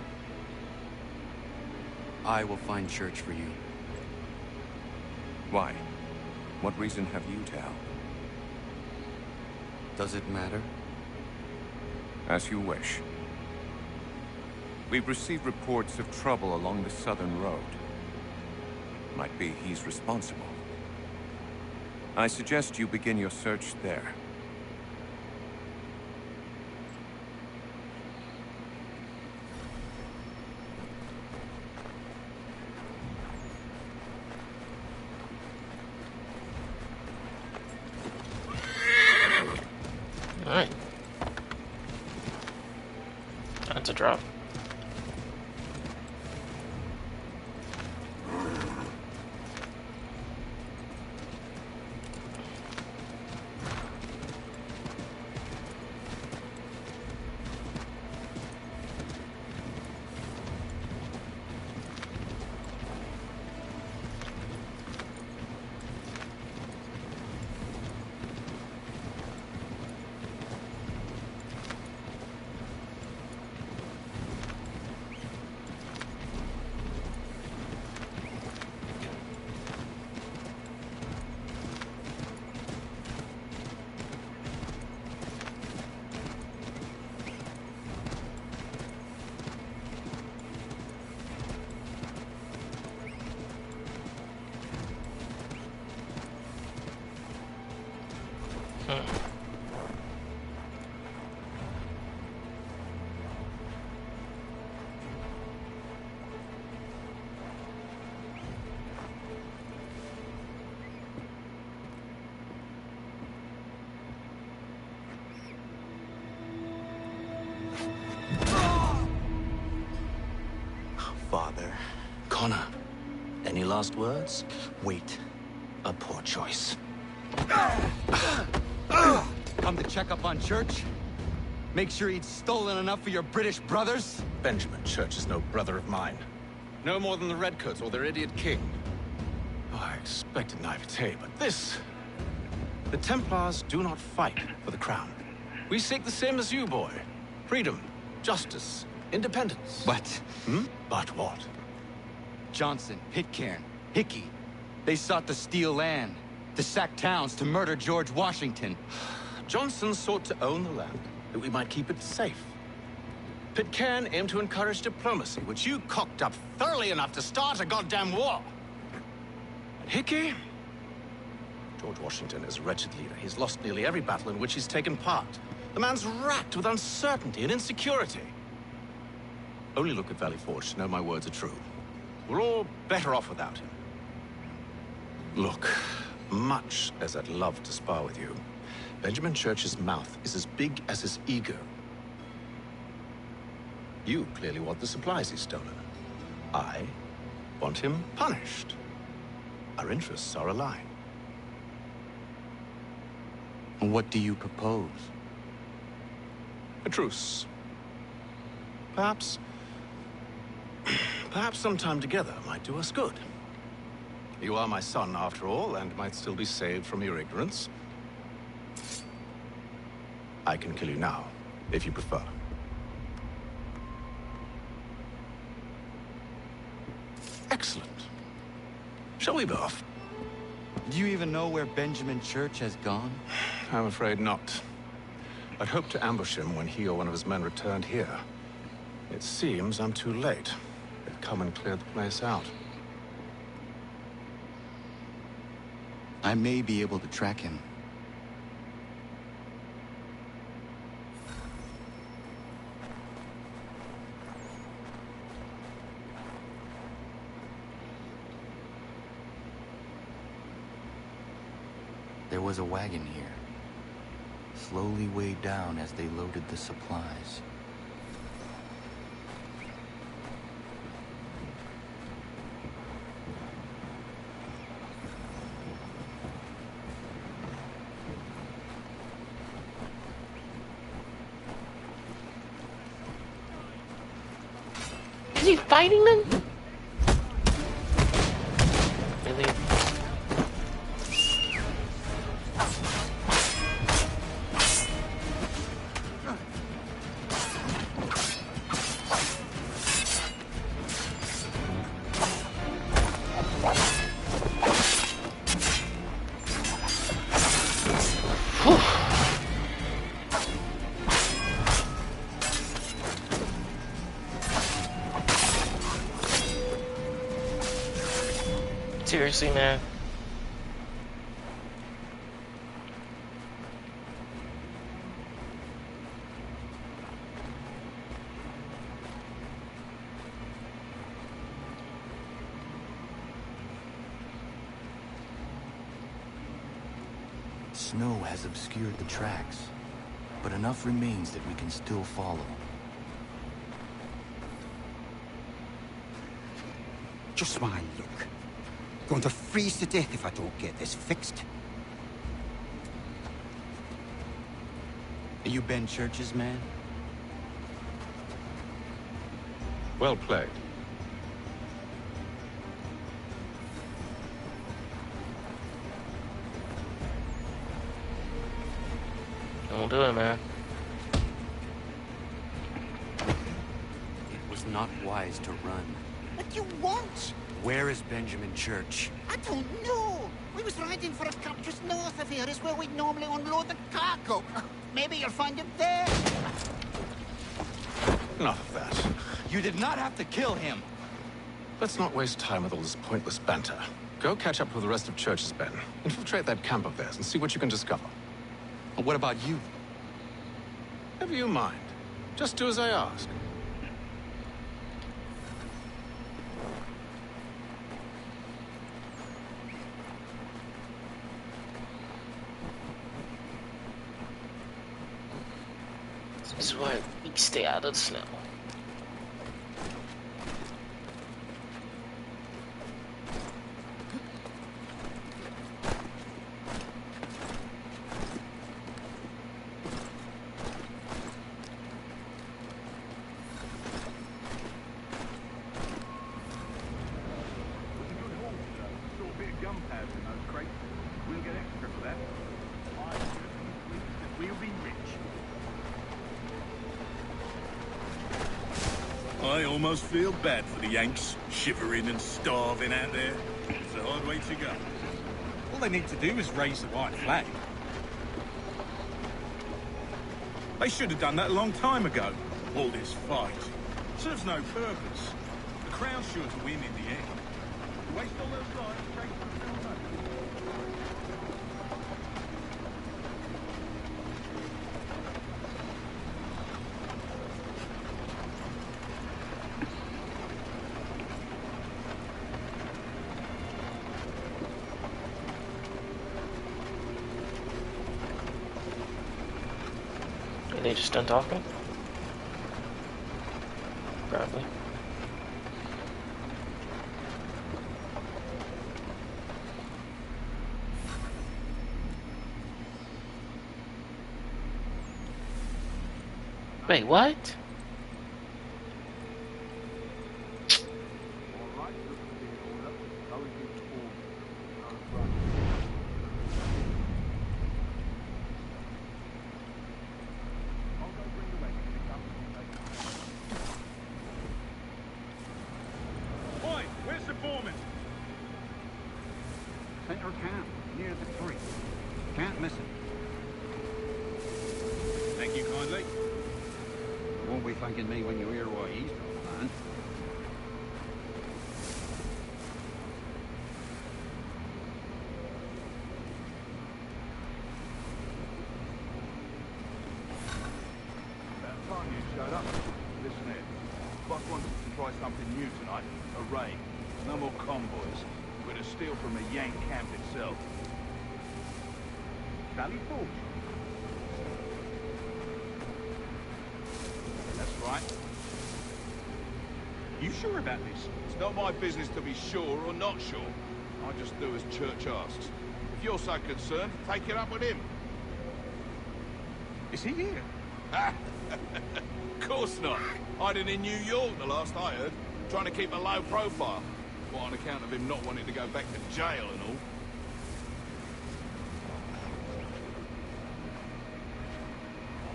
I will find Church for you. Why? What reason have you to help? Does it matter? As you wish. We've received reports of trouble along the southern road. Might be he's responsible. I suggest you begin your search there. Alright. That's a drop. Father. Connor, any last words? Wait. A poor choice. Come to check up on Church? Make sure he'd stolen enough for your British brothers? Benjamin Church is no brother of mine. No more than the Redcoats or their idiot king. Oh, I expected naivete, but this... The Templars do not fight for the crown. We seek the same as you, boy. Freedom, justice, independence. But... But what? Johnson, Pitcairn, Hickey. They sought to steal land, to sack towns, to murder George Washington. Johnson sought to own the land, that we might keep it safe. Pitcairn aimed to encourage diplomacy, which you cocked up thoroughly enough to start a goddamn war. And Hickey? George Washington is a wretched leader. He's lost nearly every battle in which he's taken part. The man's racked with uncertainty and insecurity. Only look at Valley Forge to know my words are true. We're all better off without him. Look, much as I'd love to spar with you, Benjamin Church's mouth is as big as his ego. You clearly want the supplies he's stolen. I want him punished. Our interests are aligned. What do you propose? A truce. Perhaps some time together might do us good. You are my son, after all, and might still be saved from your ignorance. I can kill you now, if you prefer. Excellent. Shall we be off? Do you even know where Benjamin Church has gone? I'm afraid not. I'd hoped to ambush him when he or one of his men returned here. It seems I'm too late. They've come and cleared the place out. I may be able to track him. There was a wagon here, slowly weighed down as they loaded the supplies. Is he fighting them? Really? Seriously, man. Snow has obscured the tracks, but enough remains that we can still follow. Just my luck. Going to freeze to death if I don't get this fixed. Are you Ben Church's man? Well played. Don't do it, man. It was not wise to run. What do you want? Where is Benjamin Church? I don't know. We was riding for a camp just north of here. Is where we'd normally unload the cargo. Maybe you'll find him there. Enough of that. You did not have to kill him. Let's not waste time with all this pointless banter. Go catch up with the rest of Church's men. Infiltrate that camp of theirs and see what you can discover. And what about you? Never you mind. Just do as I ask. This is why we stay out of the snow. I almost feel bad for the Yanks, shivering and starving out there. It's a hard way to go. All they need to do is raise the white flag. They should have done that a long time ago. All this fight serves no purpose. The Crown's sure to win in the end. Waste all those lives chasing the film over. Are they just done talking? Probably. Wait, what? Oi, where's the foreman? Center camp, near the creek. Can't miss it. Thank you kindly. You won't be thanking me when you hear what he's got planned. About time you showed up. Listen here. Buck wants us to try something new tonight. A raid. No more convoys. We're to steal from the Yank camp itself. Valley Forge? That's right. You sure about this? It's not my business to be sure or not sure. I just do as Church asks. If you're so concerned, take it up with him. Is he here? Of course not. Hiding in New York, the last I heard. Trying to keep a low profile. What, on account of him not wanting to go back to jail and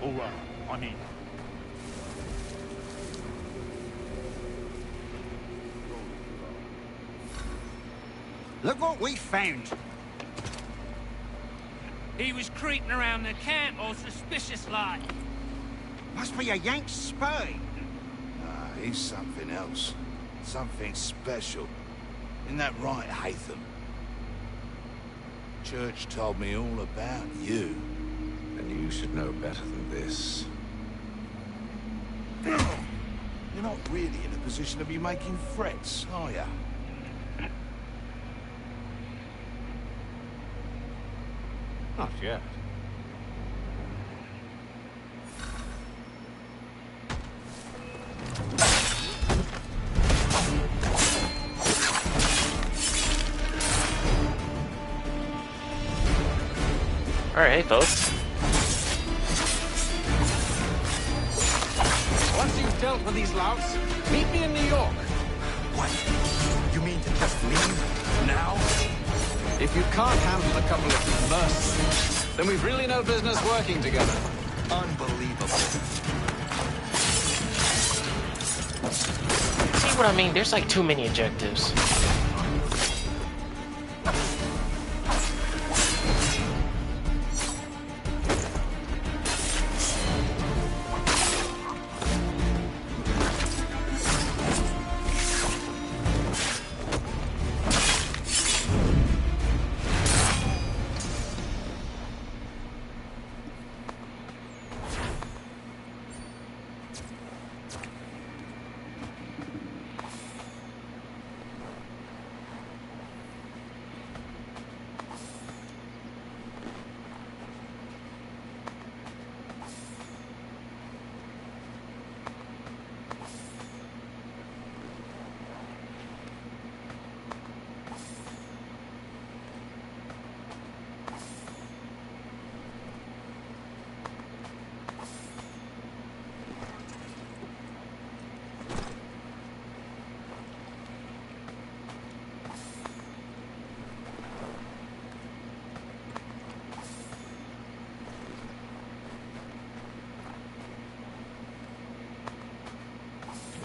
all? All right, I'm in. Look what we found. He was creeping around the camp all suspicious like. Must be a Yank spy. Nah, he's something else. Something special. Isn't that right, Hatham? Church told me all about you. And you should know better than this. You're not really in a position to be making threats, are you? Not yet. Alright, folks. Once you've dealt with these louts, meet me in New York. What? You mean to just leave now? If you can't handle a couple of mercenaries, then we've really no business working together. Unbelievable. See what I mean? There's like too many objectives.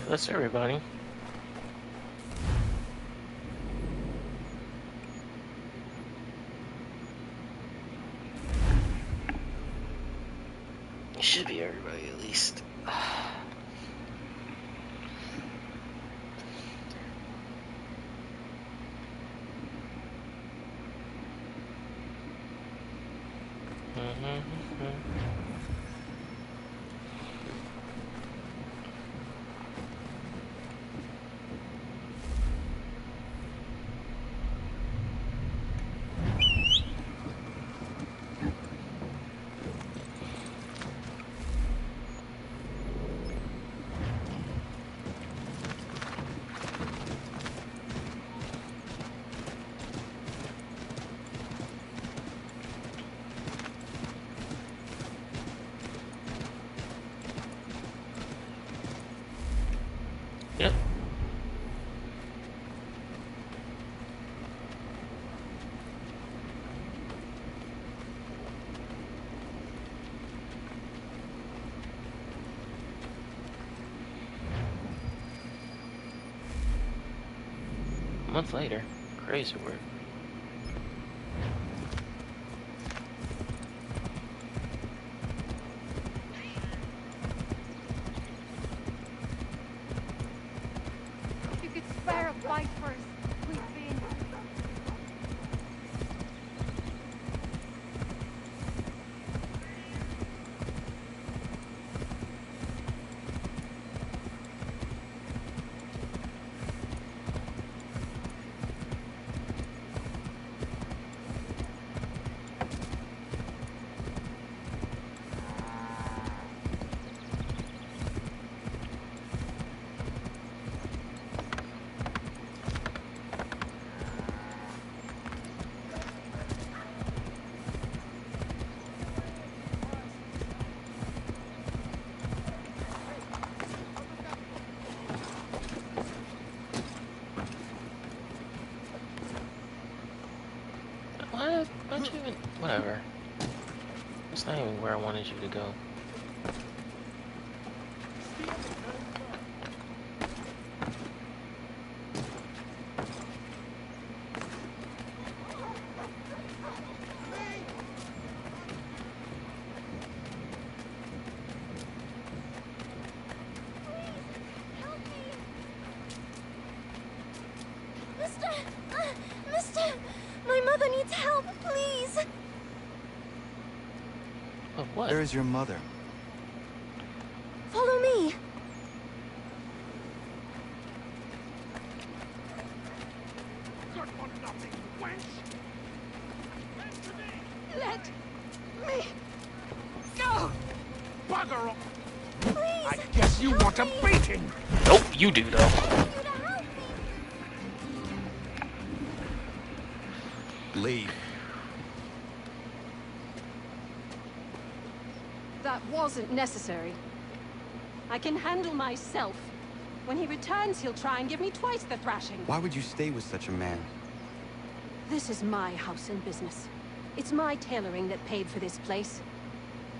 that's everybody. It should be everybody at least. Yep. A month later. Crazy work. If you could spare a bite for us, please, Bean. What? Don't you even... Whatever. That's not even where I wanted you to go. Mister, my mother needs help, please. Of what? Where is your mother? Follow me. Let me go. Bugger off! Please. I guess you want a beating. Nope, you do though. Leave. That wasn't necessary. I can handle myself. When he returns, he'll try and give me twice the thrashing. Why would you stay with such a man? This is my house and business. It's my tailoring that paid for this place.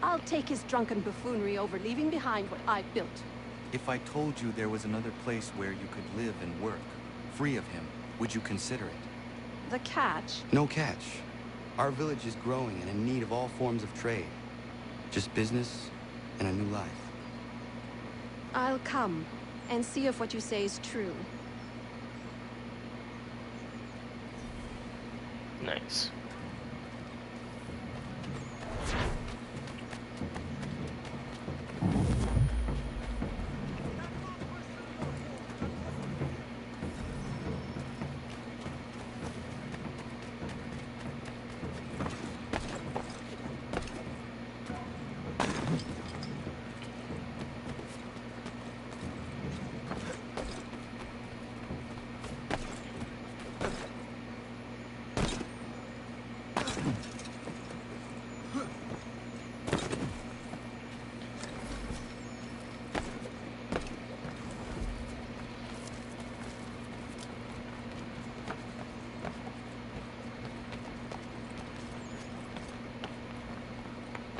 I'll take his drunken buffoonery over, leaving behind what I've built. If I told you there was another place where you could live and work, free of him, would you consider it? The catch? No catch. Our village is growing and in need of all forms of trade. Just business and a new life. I'll come and see if what you say is true. Nice.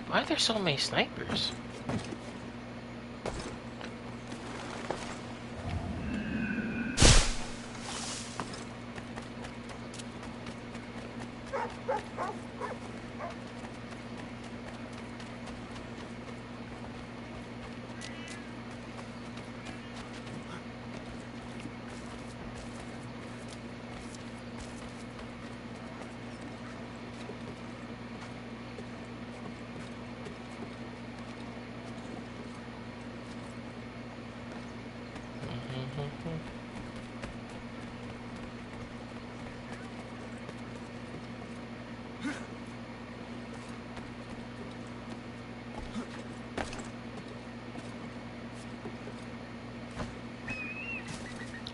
Why are there so many snipers?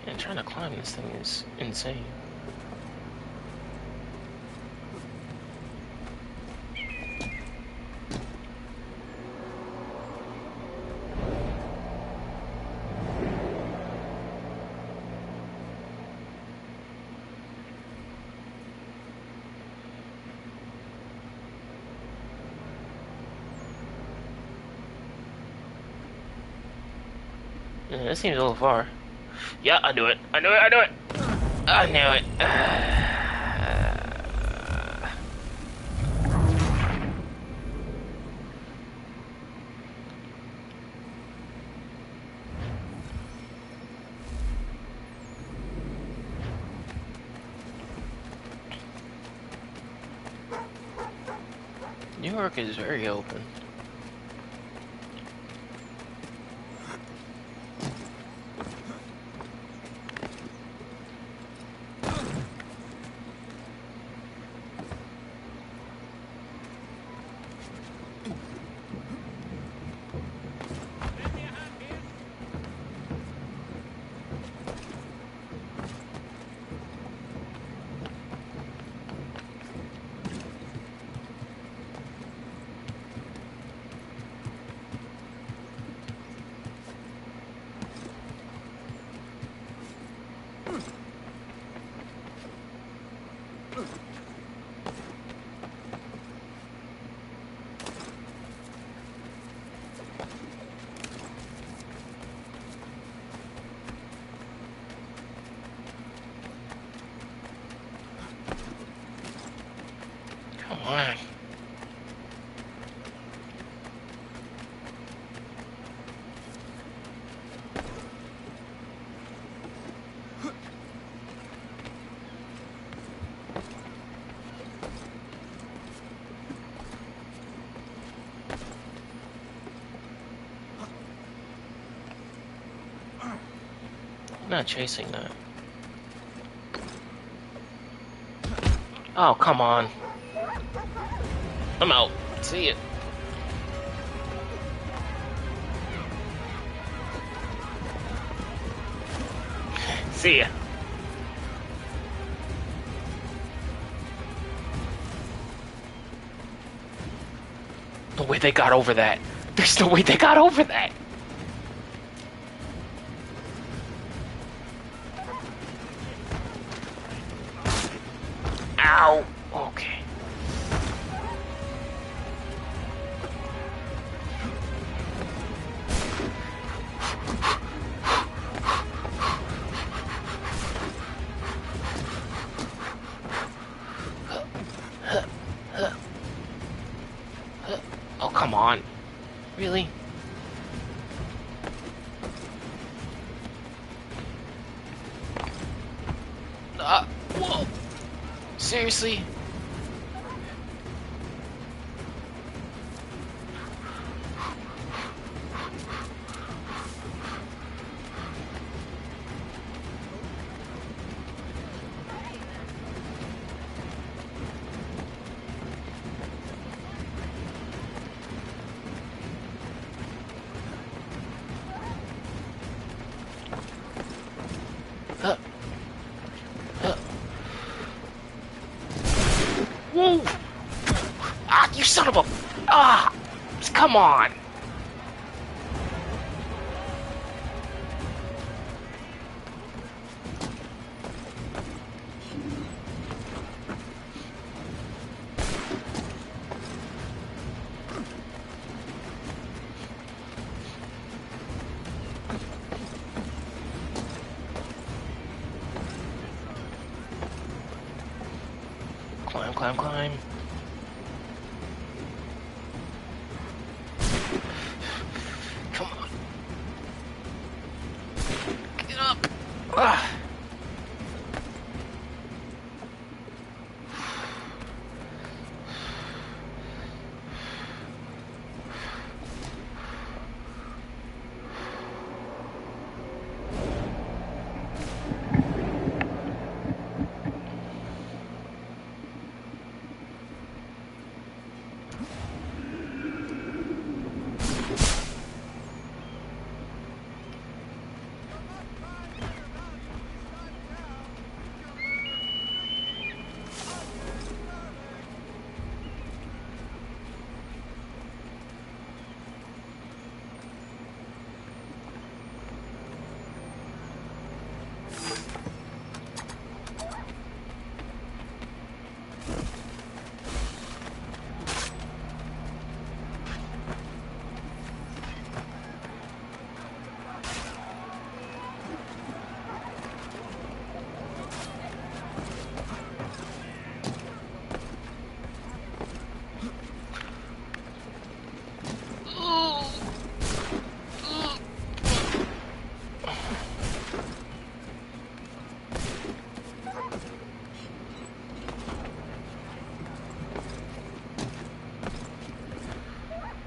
And trying to climb this thing is insane. Yeah, that seems a little far. Yeah, I knew it. I knew it. I knew it. I knew it. New York is very open. Come on. I'm not chasing that. Oh, come on. I'm out. See ya. See ya. No way they got over that. There's no way they got over that. Ow. Okay. Oh, come on. Really? Whoa. Seriously? Whoa! Ah, you son of a... Ah! Come on! Climb, climb, climb. Come on. Get up. Ah.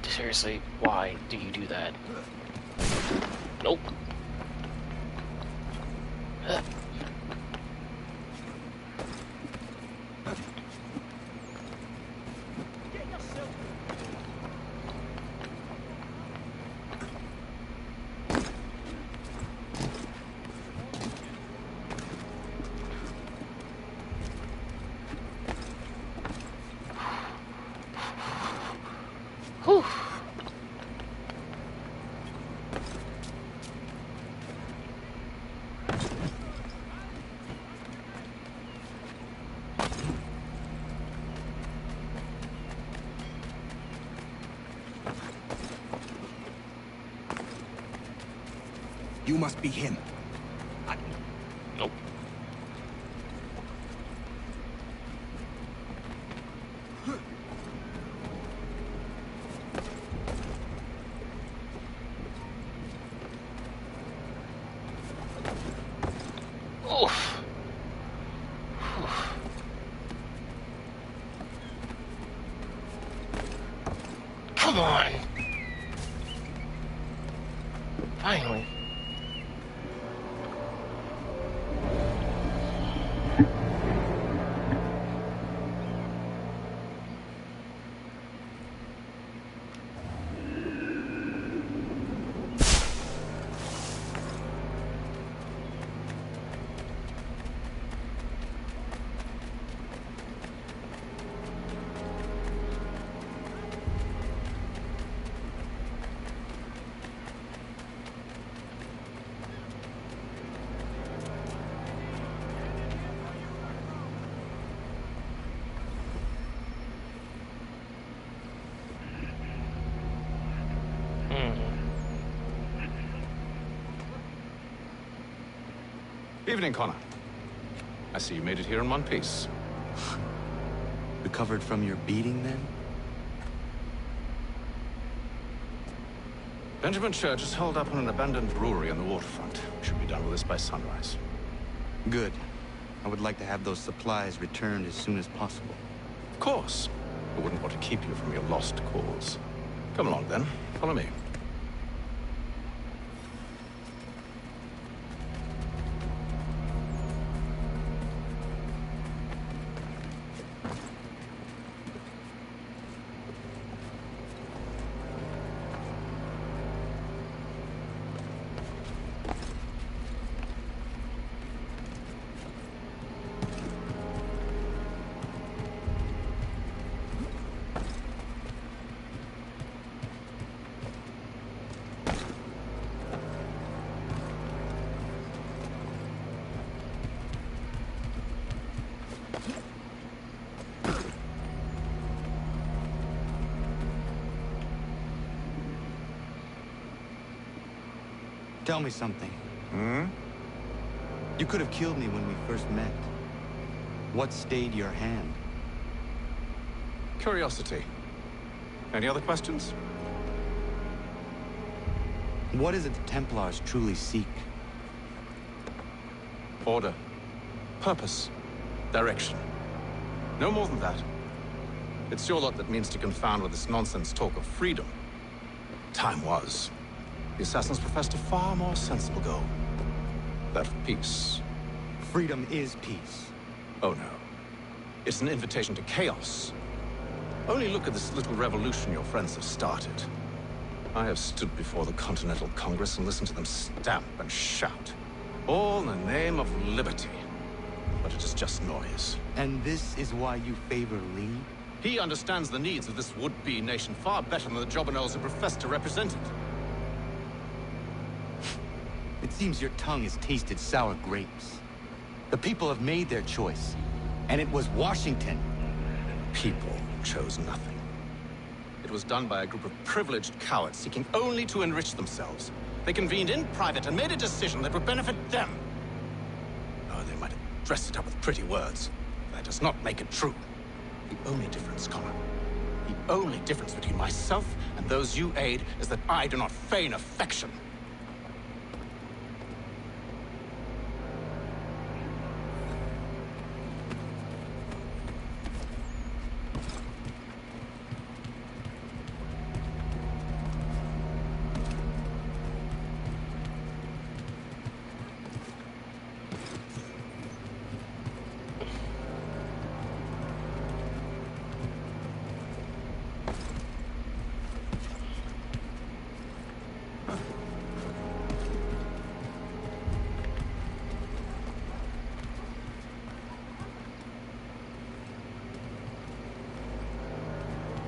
Seriously, why do you do that? Nope. Whew. You must be him. Nope. Oof. Oof. Come on. Finally. Evening, Connor. I see you made it here in one piece. Recovered from your beating, then? Benjamin Church is holed up on an abandoned brewery on the waterfront. Should be done with this by sunrise. Good. I would like to have those supplies returned as soon as possible. Of course. I wouldn't want to keep you from your lost cause. Come along, then. Follow me. Tell me something. You could have killed me when we first met. What stayed your hand? Curiosity. Any other questions? What is it the Templars truly seek? Order. Purpose. Direction. No more than that. It's your lot that means to confound with this nonsense talk of freedom. Time was. The assassins professed a far more sensible goal. That of peace. Freedom is peace. Oh no. It's an invitation to chaos. Only look at this little revolution your friends have started. I have stood before the Continental Congress and listened to them stamp and shout. All in the name of liberty. But it is just noise. And this is why you favor Lee? He understands the needs of this would-be nation far better than the jobberknolls who profess to represent it. It seems your tongue has tasted sour grapes. The people have made their choice, and it was Washington. People chose nothing. It was done by a group of privileged cowards seeking only to enrich themselves. They convened in private and made a decision that would benefit them. Oh, they might have dressed it up with pretty words. That does not make it true. The only difference, Connor, the only difference between myself and those you aid is that I do not feign affection.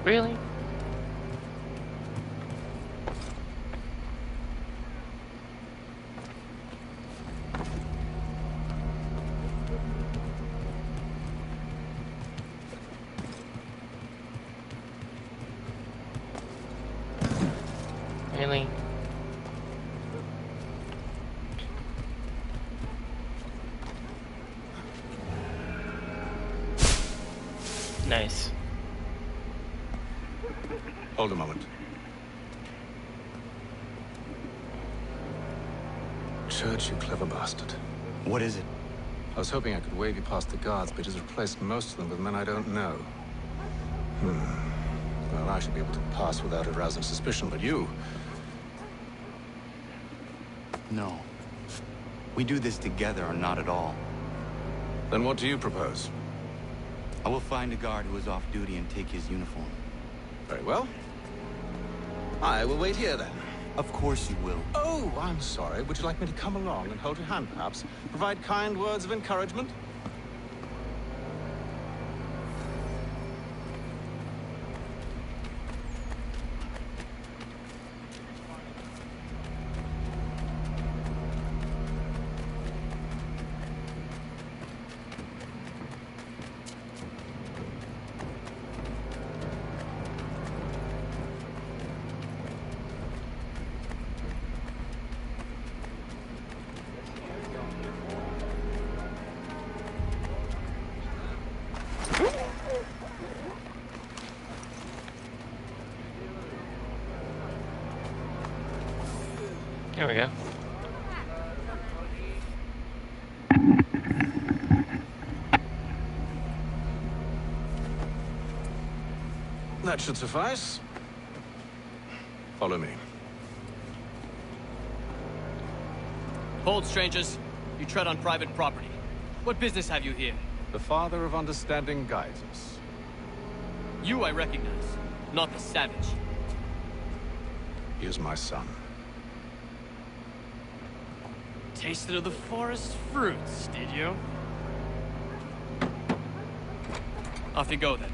Really? Really? Nice. Hold a moment. Church, you clever bastard. What is it? I was hoping I could wave you past the guards, but it has replaced most of them with men I don't know. Well, I should be able to pass without arousing suspicion, but you... No. We do this together or not at all. Then what do you propose? I will find a guard who is off duty and take his uniform. Very well. I will wait here, then. Of course you will. Oh, I'm sorry. Would you like me to come along and hold your hand, perhaps? Provide kind words of encouragement? There we go. That should suffice. Follow me. Hold, strangers. You tread on private property. What business have you here? The Father of Understanding guides us. You I recognize, not the savage. He is my son. Tasted of the forest fruits, did you? Off you go, then.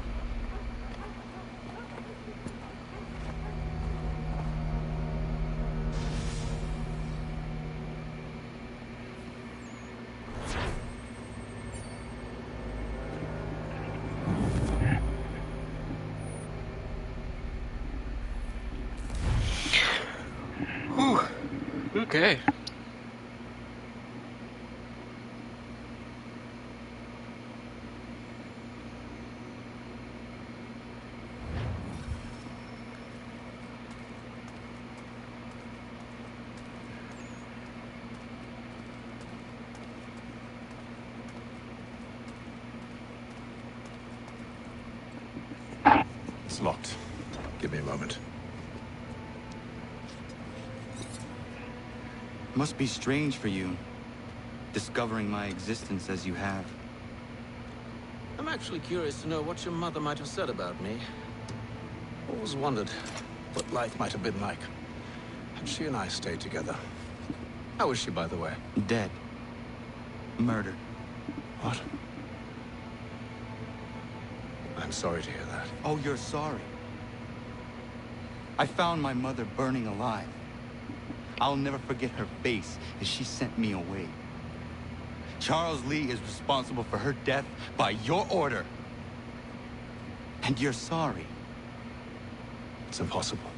Whew. Okay. It's locked. Give me a moment. Must be strange for you, discovering my existence as you have. I'm actually curious to know what your mother might have said about me. Always wondered what life might have been like had she and I stayed together. How is she, by the way? Dead. Murdered. What? I'm sorry to hear that. Oh, you're sorry. I found my mother burning alive. I'll never forget her face as she sent me away. Charles Lee is responsible for her death by your order. And you're sorry. It's impossible.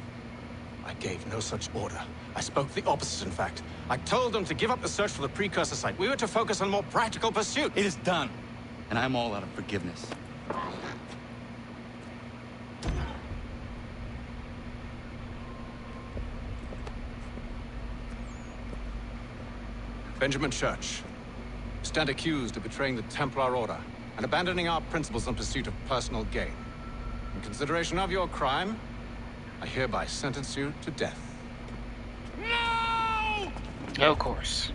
I gave no such order. I spoke the opposite, in fact. I told them to give up the search for the precursor site. We were to focus on more practical pursuit. It is done, and I'm all out of forgiveness. Benjamin Church. Stand accused of betraying the Templar Order and abandoning our principles in pursuit of personal gain. In consideration of your crime, I hereby sentence you to death. No! Of course.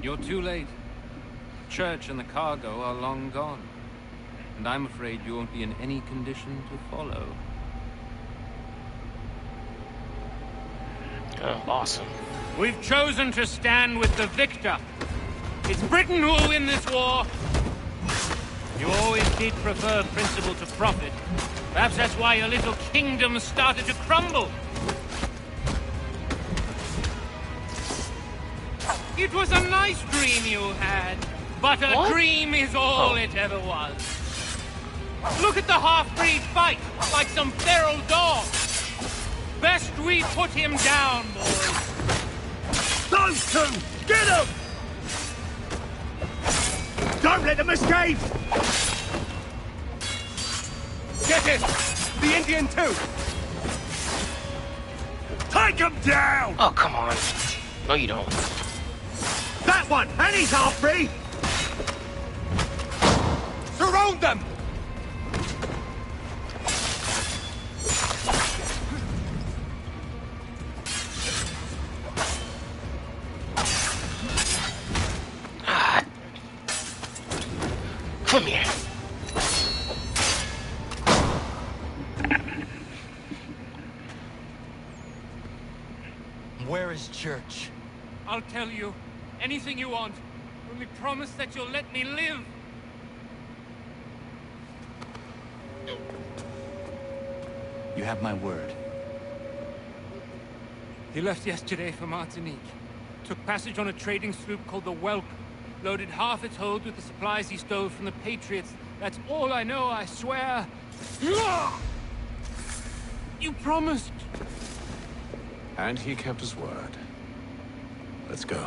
You're too late. Church and the cargo are long gone. And I'm afraid you won't be in any condition to follow. Oh, awesome. We've chosen to stand with the victor. It's Britain who will win this war. You always did prefer principle to profit. Perhaps that's why your little kingdom started to crumble. It was a nice dream you had, but a dream is all it ever was. Look at the half-breed fight, like some feral dog. Best we put him down, boys. Those two! Get them! Don't let them escape! Get it! The Indian too! Take him down! Oh, come on. No, you don't. That one! And he's half-free! Surround them! Come here. Where is Church? I'll tell you. Anything you want. Only promise that you'll let me live. You have my word. He left yesterday for Martinique. Took passage on a trading sloop called the Welcome. Loaded half its hold with the supplies he stole from the Patriots. That's all I know, I swear. You promised. And he kept his word. Let's go.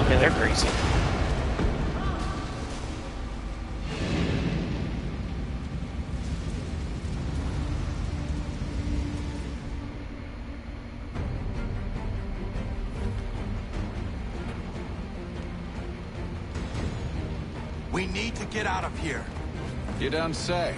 Okay, they're crazy. We need to get out of here. You don't say.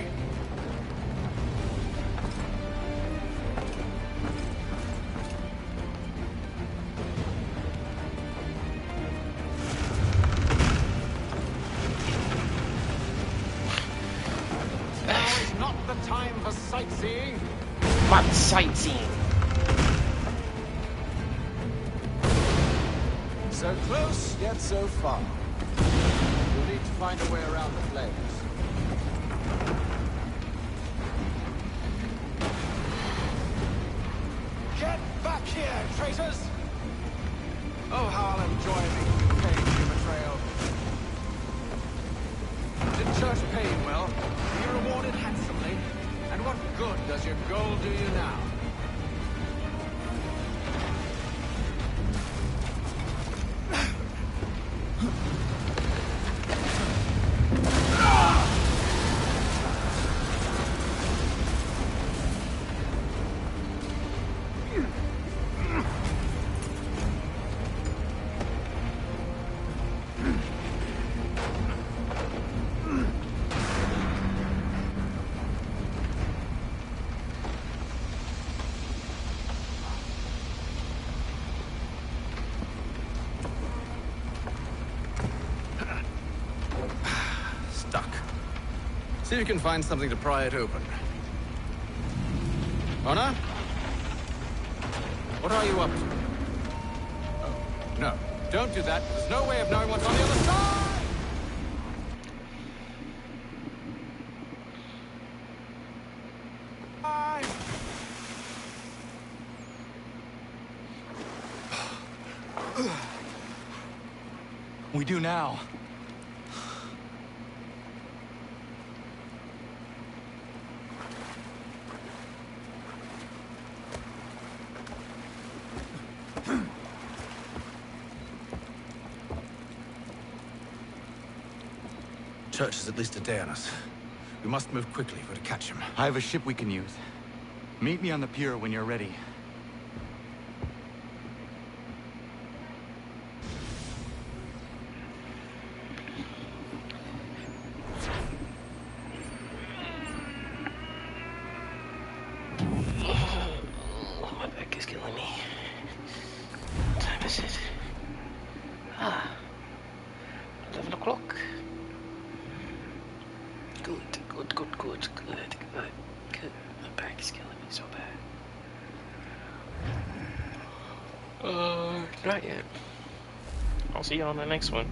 Now is not the time for sightseeing. What sightseeing? So close, yet so far. We'll need to find a way around the flames. Get back here, traitors! Oh, how I'll enjoy making you pay for your betrayal. Did Church pay you well? Were you rewarded handsomely? And what good does your gold do you now? See if you can find something to pry it open. Honor? What are you up to? Oh, no. Don't do that. There's no way of knowing what's on the other side! We do now. Church is at least a day on us. We must move quickly if we're to catch him. I have a ship we can use. Meet me on the pier when you're ready. My back is killing me. What time is it? 11 o'clock. Good. My back is killing me so bad. Not yet. I'll see you on the next one.